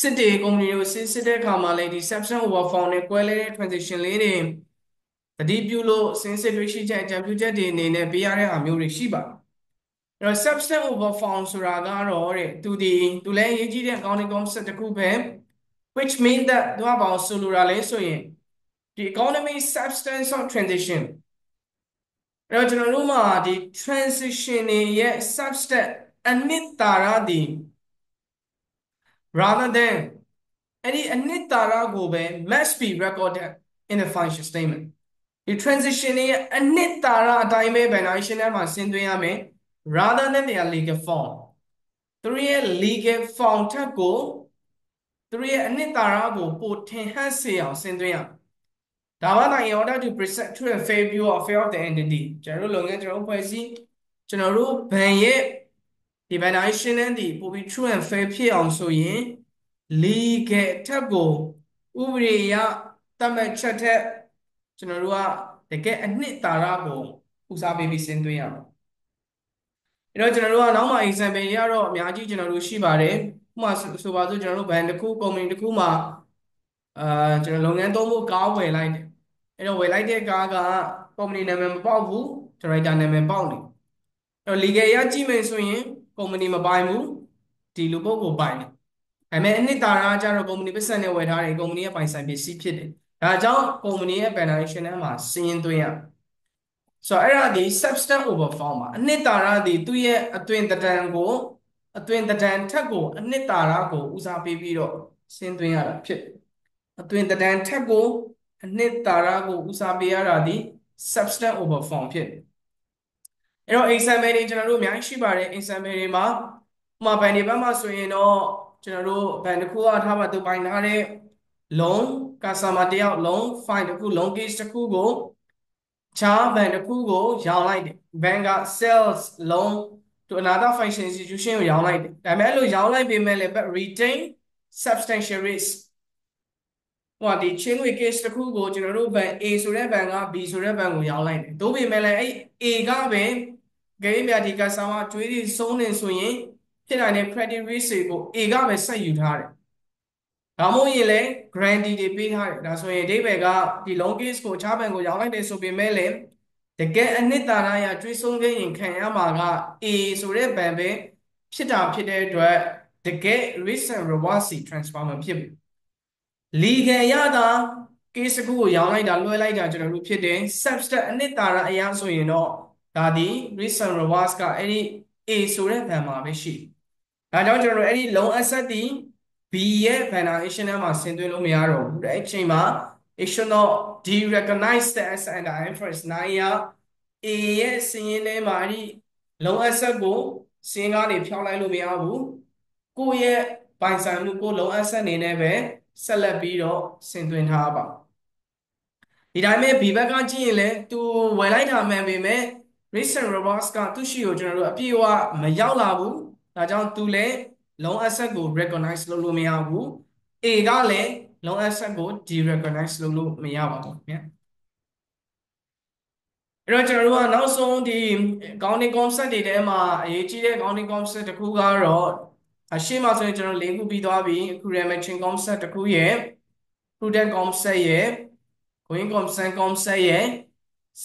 စ်တွေ company ကိုစစ်တဲ့အခါမှာလည်းဒီ substance over form နဲ့ကွဲလဲတဲ့ transition လေးတွေတတိပြုလို့စစ်တွေ့ရှိချက်အကြံပြုချက်တွေအနေနဲ့ပေးရတဲ့အားမျိုးတွေရှိပါတယ်အဲ့တော့ substance over form ဆိုတာကတော့တဲ့သူလည်းအရေးကြီးတဲ့ accounting concept တစ်ခုပဲ which mean that သူကဘာဆိုလိုတာလဲဆိုရင်ဒီ economy substance of transition အဲ့တော့ကျွန်တော်တို့မှာဒီ transition တွေရဲ့ substance အနှစ်သာရဒီ rather than အဲ့ဒီအနှစ်သာရကိုပဲ must be recorded in the financial statement ဒီ transition တွေရဲ့အနှစ်သာရအတိုင်းပဲ valuation ထဲမှာဆင်းသွင်းရမယ် rather than their legal form သူတို့ရဲ့ legal form ထက်ကိုသူတို့ရဲ့အနှစ်သာရကိုပိုထင်ဟပ်စေအောင်ဆင်းသွင်းရဒါမှသာ in order to present to a fair view of fair of the entity ကျွန်တော်တို့လုပ်ငန်းကျွန်တော်တို့ဖွဲ့စည်းကျွန်တော်တို့ဘဏ်ရဲ့ဒီ valuation နဲ့ဒီပိုပြီး true and fair ဖြစ်အောင်ဆိုရင် legal ထက်ကိုဥပဒေအရသတ်မှတ်ချက်ထက်ကျွန်တော်တို့ကတကယ်အနှစ်သာရကိုဦးစားပေးပြီးဆင်းသွင်းရမှာအဲ့တော့ကျွန်တော်တို့ကနောက်မှ example တွေကတော့အများကြီးကျွန်တော်တို့ရှိပါတယ်ဥပမာဆိုပါစို့ကျွန်တော်တို့ဘဏ်တစ်ခု company တစ်ခုမှာကျွန်တော်လုပ်ငန်းသုံးဖို့ကားဝယ်လိုက်တယ်အဲ့တော့ဝယ်လိုက်တဲ့ကားက company နာမည်မပေါက်ဘူး director နာမည်ပေါက်နေအဲ့တော့ legal ရကြည့်မယ်ဆိုရင် company မပိုင်ဘူးဒီလူပုဂ္ဂိုလ်ပိုင်တယ်ဒါပေမဲ့အနှစ်သာရကျတော့ company ပတ်စံနဲ့ဝယ်ထားတယ် company ရဲ့ပိုင်ဆိုင်ပစ္စည်းဖြစ်တယ်ဒါကြောင့် company ရဲ့ valuation ထဲမှာစီးရင်သွင်းရဆိုတော့အဲ့ဒါဒီ substance over form ပါအနှစ်သာရဒီသူ့ရဲ့အသွင်သဏ္ဍာန်ကိုအသွင်သဏ္ဍာန်ထက်ကိုအနှစ်သာရကိုဦးစားပေးပြီးတော့ဆင်းသွင်းရတာဖြစ်အသွင်သဏ္ဍာန်ထက်ကိုအနှစ်သာရကိုဦးစားပေးရတာဒီ substance over form ဖြစ်အဲ့တော့ example တွေကျွန်တော်တို့အများကြီးရှိပါတယ် example တွေမှာဥပမာဘဏ်တွေဘက်မှာဆိုရင်တော့ကျွန်တော်တို့ဘဏ်တစ်ခုကထားပါသူပိုင်ထားတဲ့ loan customer တယောက် loan file တစ်ခု loan case တစ်ခုကိုခြားဘဏ်တစ်ခုကိုရောင်းလိုက်တယ်ဘဏ်က sales loan to another financial institution ကိုရောင်းလိုက်တယ်ဒါပေမဲ့အဲ့လိုရောင်းလိုက်ပေမဲ့လည်း but retain substantial risk ဟိုဒီချင်းငွေ case တစ်ခုကိုကျွန်တော်တို့ဘဏ် A ဆိုတဲ့ဘဏ်က B ဆိုတဲ့ဘဏ်ကိုရောင်းလိုက်တယ်ဒါပေမဲ့လည်းအဲ့ A ကပဲဂိမ်းမြဒီကစားမကျွေးတွေဆုံးနေဆိုရင်ဖြစ်နိုင်တဲ့ credit risk တွေကို A ကပဲဆက်ယူထားတယ်ဒါမှမဟုတ်ရင်လည်း guarantee တွေပေးထားတယ်ဒါဆိုရင်အဓိပ္ပာယ်ကဒီ loan case ကိုအခြားဘဏ်ကိုရောင်းလိုက်တယ်ဆိုပေမဲ့လည်းတကယ်အနှစ်သာရရကျွေးဆုံးခဲ့ရင်ခံရမှာက A ဆိုတဲ့ဘဏ်ပဲဖြစ်တာဖြစ်တဲ့အတွက်တကယ် risk and reward စီ transfer မဖြစ်ဘူး legal ရတာ case တစ်ခုကိုရောင်းလိုက်တာလွှဲလိုက်တာကျွန်တော်တို့ဖြစ်တယ် substance အနှစ်သာရအရာဆိုရင်တော့ဒါဒီ risk and rewards ကအဲ့ဒီ A ဆိုတဲ့ဘဏ်မှာပဲရှိဒါကြောင့်ကျွန်တော်တို့အဲ့ဒီ loan asset ဒီ B ရဲ့ valuation ထဲမှာဆင်သွင်းလို့မရတော့ဘူးအဲ့အချိန်မှာ it should not de-recognize the asset and the IFRS 9 ရ A ရဲ့စည်ရင်းထဲမှာအဲ့ဒီ loan asset ကိုစည်ရင်းကနေဖြောင်းလိုက်လို့မရဘူးကိုယ့်ရဲ့ပိုင်ဆိုင်မှုကို loan asset အနေနဲ့ပဲဆက်လက်ပြီးတော့ဆင်သွင်းထားပါဒီတိုင်းပဲ B ဘက်ကကြည့်ရင်လည်းသူဝယ်လိုက်တာမှန်ပေမဲ့ risk and rewards ကသူ့ရှိကိုကျွန်တော်တို့အပြည့်အဝမရောက်လာဘူးဒါကြောင့်သူလည်း loan asset ကို recognize လုပ်လို့မရဘူး A ကလည်း loan asset ကို de-recognize လုပ်လို့မရပါဘူးခင်ဗျအဲ့တော့ကျွန်တော်တို့ကနောက်ဆုံးဒီ accounting concept တွေထဲမှာအရေးကြီးတဲ့ accounting concept တစ်ခုကတော့အရှေ့မှာဆိုရင်ကျွန်တော်၄ခုပြီးသွားပြီအခု matching concept တစ်ခုရဲ့ prudent concept ရဲ့ going concern concept ရဲ့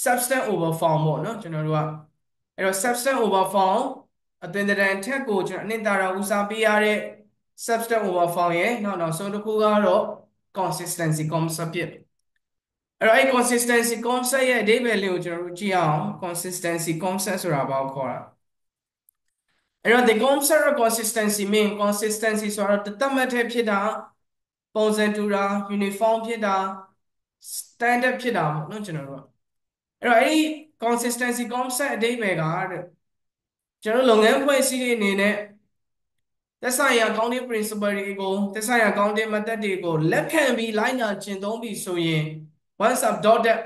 substance over form ပေါ့နော်ကျွန်တော်တို့ကအဲ့တော့ substance over form အသွင်သဏ္ဍာန်ထက်ကိုကျွန်တော်အနှစ်သာရဦးစားပေးရတဲ့ substance over form ရဲ့နောက်ဆုံးတစ်ခုကတော့ consistency concept ဖြစ်အဲ့တော့အဲ့ consistency concept ရဲ့အဓိပ္ပာယ်လေးကိုကျွန်တော်တို့ကြည့်အောင် consistency concept ဆိုတာဘာကိုခေါ်တာအဲ့တော့ the concept of consistency mean consistency ဆိုတော့တသက်မှတ်တဲ့ဖြစ်တာပုံစံတူတာ uniform ဖြစ်တာ standard ဖြစ်တာပေါ့နော်ကျွန်တော်တို့ကအဲ့တော့အဲ့ဒီ consistency concept အဓိပ္ပာယ်ကတဲ့ကျွန်တော်လုပ်ငန်းဖွဲ့စည်းတဲ့အနေနဲ့သက်ဆိုင်ရာ accounting principle တွေကိုသက်ဆိုင်ရာ accounting method တွေကိုလက်ခံပြီးလိုက်နာကျင့်သုံးပြီးဆိုရင် once adopted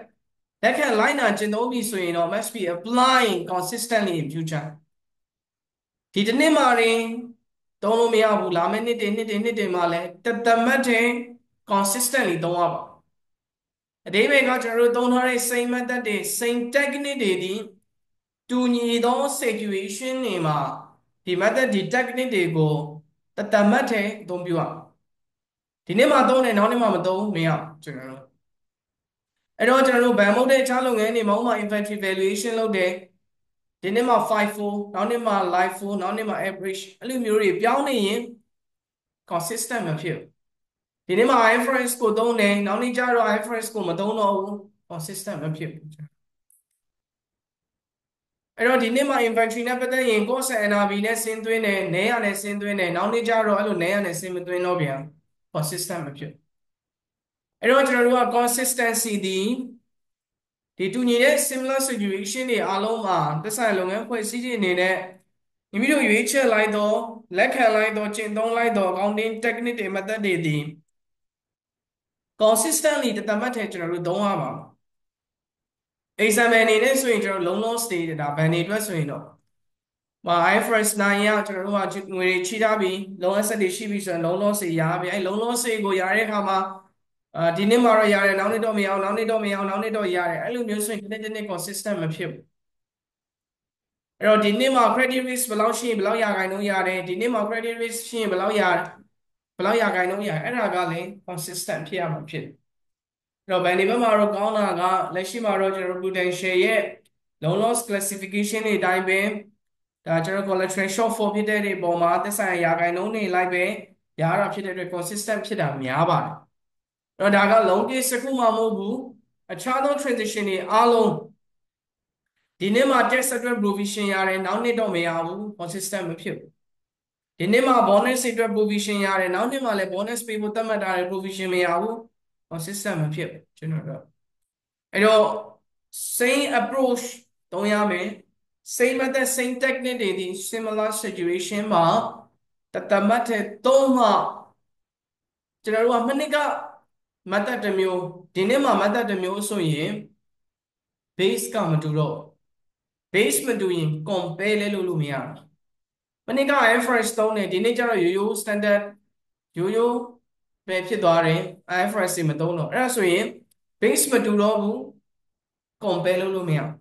လက်ခံလိုက်နာကျင့်သုံးပြီးဆိုရင်တော့ must be applying consistently in future ဒီတစ်နှစ်မှာရင်သုံးလို့မရဘူးလာမယ့်နှစ်တွေမှာလည်းတသက်မှတ်တဲ့ consistently သုံးရပါအဓိပ္ပာယ်ကကျွန်တော်တို့သုံးထားတဲ့ same method တွေ same technique တွေဒီတူညီသော situation တွေမှာဒီ method ဒီ technique တွေကိုတသက်မှတ်တဲ့အသုံးပြုရဒီနေ့မှာသုံးတယ်နောက်နေ့မှာမသုံးမရကျွန်တော်တို့အဲ့တော့ကျွန်တော်တို့ဗန်မုတ်တဲ့အခြားလုပ်ငန်းတွေမှာဥပမာ inventory valuation လုပ်တယ်ဒီနေ့မှာ54နောက်နေ့မှာ live 4နောက်နေ့မှာ average အဲ့လိုမျိုးတွေပြောင်းနေရင် consistent မဖြစ်ဘူးဒီနေ့မှာ IFRS ကိုသုံးတယ်နောက်နေ့ကျတော့ IFRS ကိုမသုံးတော့ဘူး consistent မဖြစ်ဘူးအဲ့တော့ဒီနေ့မှာ inventory နဲ့ပတ်သက်ရင် cost and NRV နဲ့ဆင်းသွင်းတယ်နဲရနဲ့ဆင်းသွင်းတယ်နောက်နေ့ကျတော့အဲ့လိုနဲရနဲ့ဆင်းမသွင်းတော့ပြန် consistent မဖြစ်အဲ့တော့ကျွန်တော်တို့က consistency ဒီတူညီတဲ့ similar situation တွေအားလုံးမှာသက်ဆိုင်လုပ်ငန်းဖွဲ့စည်းခြင်းအနေနဲ့မိမိတို့ရွေးချယ်လိုက်သောလက်ခံလိုက်သောကျင့်သုံးလိုက်သော accounting technique တွေ method တွေဒီ consistently တသက်မှတ်တဲ့ကျွန်တော်တို့သုံးရပါ example အနေနဲ့ဆိုရင်ကျွန်တော် loan loss တွေဒါဘန်တွေအတွက်ဆိုရင်တော့IFRS 9 ရကျွန်တော်တို့ကငွေတွေချိထားပြီး loan asset တွေရှိပြီဆိုရင် loan loss တွေရပြီအဲ loan loss တွေကိုရတဲ့အခါမှာဒီနေ့မှာတော့ရတယ်နောက်နေ့တော့မရအောင်နောက်နေ့တော့မရအောင်နောက်နေ့တော့ရတယ်အဲ့လိုမျိုးဆိုရင်ဒီနေ့ consistent မဖြစ်ဘူးအဲ့တော့ဒီနေ့မှာ credit risk ဘယ်လောက်ရှိရင်ဘယ်လောက်ရာခိုင်နှုန်းရတယ်ဒီနေ့မှာ credit risk ရှိရင်ဘယ်လောက်ရာခိုင်နှုန်းရတယ်အဲ့ဒါကလည်း consistent ဖြစ်ရမှာဖြစ်အဲ့တော့ဘယ်ဒီဘက်မှာတော့ကောင်းတာကလက်ရှိမှာတော့ကျွန်တော် Prudential ရဲ့ loan loss classification တွေအတိုင်းပဲဒါကျွန်တော် collateral shortfall ဖြစ်တဲ့တွေပေါ်မှာသက်ဆိုင်ရာခိုင်နှုန်းတွေလိုက်ပဲရတာဖြစ်တဲ့အတွက် consistent ဖြစ်တာများပါတယ်အဲ့တော့ဒါက long case တစ်ခုမှမဟုတ်ဘူးအခြားသော transition တွေအားလုံးဒီနေ့မှာ taxအတွက် provision ရတယ်နောက်နေ့တော့မရဘူး consistent မဖြစ်ဘူးဒီနေ့မှာ bonus အတွက် provision ရတယ်နောက်နေ့မှာလည်း bonus ပေးဖို့သတ်မှတ်ထားတဲ့ provision မရဘူး consistent မဖြစ်ဘူးကျွန်တော်တို့အဲ့တော့ same approach သုံးရမယ် same method same technique တွေဒီ similar situation မှာတသက်မှတ်တဲ့သုံးမှကျွန်တော်တို့ကမနှစ်က method တစ်မျိုးဒီနေ့မှာ method တစ်မျိုးဆိုရင် base ကမတူတော့ base မတူရင် compare လဲလုပ်လို့မရဘူးမနေ့က IFRS သုံးတယ်ဒီနေ့ကျတော့ရိုး standard ရိုးပဲဖြစ်သွားတယ် IFRS တွေမသုံးတော့အဲ့ဒါဆိုရင် base မတူတော့ဘူး compare လုပ်လို့မရဘူး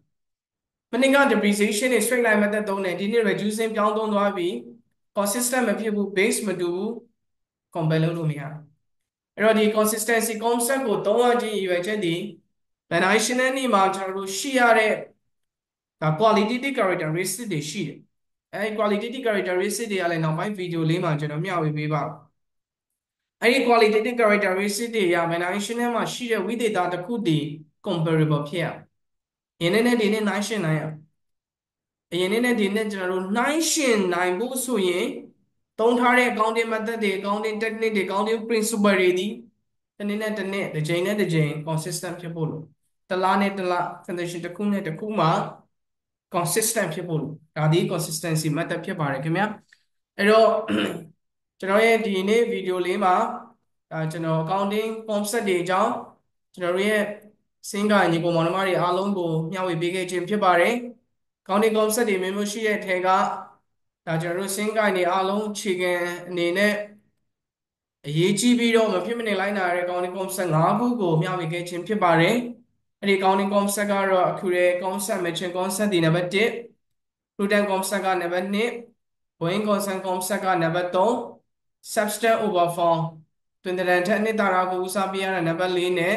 မနေ့က depreciation တွေ straight line method သုံးတယ်ဒီနေ့ reducing ပြောင်းသုံးသွားပြီ consistent မဖြစ်ဘူး base မတူဘူး compare လုပ်လို့မရဘူးအဲ့တော့ဒီ consistency concept ကိုသုံးရခြင်းရည်ရွယ်ချက်ဒီ national နေမှာကျွန်တော်တို့ရှိရတဲ့ဒါ qualitative characteristic တွေရှိတယ်အဲဒီ qualitative characteristic တွေကလည်းနောက်ပိုင်း video လေးမှာကျွန်တော်မျှဝေပေးပါအဲဒီ qualitative characteristic တွေက national မှာရှိတဲ့ဝိသေသတစ်ခုတည် comparable ဖြစ်ရယင်းနဲ့ဒီနေ့နှိုင်းယှဉ်နိုင်ရအရင်နဲ့ဒီနေ့ကျွန်တော်တို့နှိုင်းယှဉ်နိုင်ဖို့ဆိုရင်သုံးထားတဲ့ accounting method တွေ accounting technique တွေ accounting principle တွေဒီတစ်နေ့နဲ့တစ်နေ့တစ်ချိန်နဲ့တစ်ချိန် consistent ဖြစ်ဖို့လို့တစ်လားနဲ့တစ်လား condition တစ်ခုနဲ့တစ်ခုမှာ consistent ဖြစ်ဖို့လို့ဒါဒီ consistency method ဖြစ်ပါတယ်ခင်ဗျာအဲ့တော့ကျွန်တော်ရဲ့ဒီနေ့ video လေးမှာကျွန်တော် accounting concept တွေအကြောင်းကျွန်တော်ရဲ့စင်ကညီကောင်မောင်နှမတွေအားလုံးကိုမျှဝေပေးခဲ့ခြင်းဖြစ်ပါတယ် accounting concept တွေမျိုးရှိတဲ့အထက်ကဒါကျွန်တော်တို့စင်ကိုင်တွေအားလုံးအခြေခံအနေနဲ့အရေးကြီးပြီးတော့မဖြစ်မနေလိုက်နာရတဲ့ accounting concept 5ခုကိုမျှဝေခဲ့ခြင်းဖြစ်ပါတယ်အဲ့ဒီ accounting concept ကတော့အခုရဲ့ concept matching concept ဒီနံပါတ်1 prudent concept ကနံပါတ်2 going concern concept ကနံပါတ်3 substance over form တွင်တရန်ထက်အနှစ်သာရကိုဦးစားပေးရတဲ့နံပါတ်4နဲ့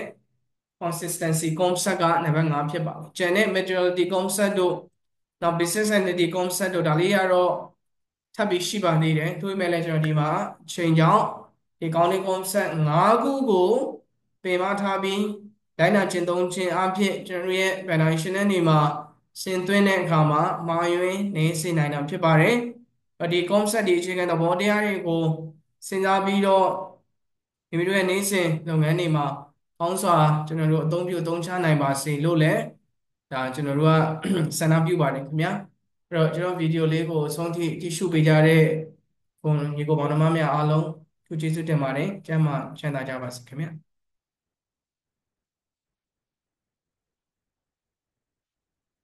consistency concept ကနံပါတ်5ဖြစ်ပါတယ်ကျန်တဲ့ materiality concept တို့နောက် business entity concept တို့ဒါလေးကတော့ထပ်ပြီးရှိပါသေးတယ်ဒါပေမဲ့လည်းကျွန်တော်ဒီမှာချိန်ကြောင်းဒီကောင်းတဲ့ concept 5ခုကိုပင်မထားပြီးလိုက်နာကျင့်သုံးခြင်းအပြင်ကျွန်တော်ရဲ့ validation နဲ့နေမှာဆင်သွင်းတဲ့အခါမှာမှားယွင်းနေစေနိုင်တာဖြစ်ပါတယ်ဒီ concept ဒီအခြေခံသဘောတရားတွေကိုစဉ်းစားပြီးတော့မိမိတို့ရဲ့နေ့စဉ်လုပ်ငန်းတွေမှာကောင်းစွာကျွန်တော်တို့အသုံးပြုအသုံးချနိုင်ပါစေလို့လည်းဒါကျွန်တော်တို့ကဆန္ဒပြုပါတယ်ခင်ဗျာအဲ့တော့ကျွန်တော်ဗီဒီယိုလေးကိုအဆုံးထိကြည့်ရှုပေးကြတဲ့ညီကိုမောင်နှမများအားလုံးကျေးဇူးတင်ပါတယ်ကျမ်းမာချမ်းသာကြပါစေခင်ဗျာ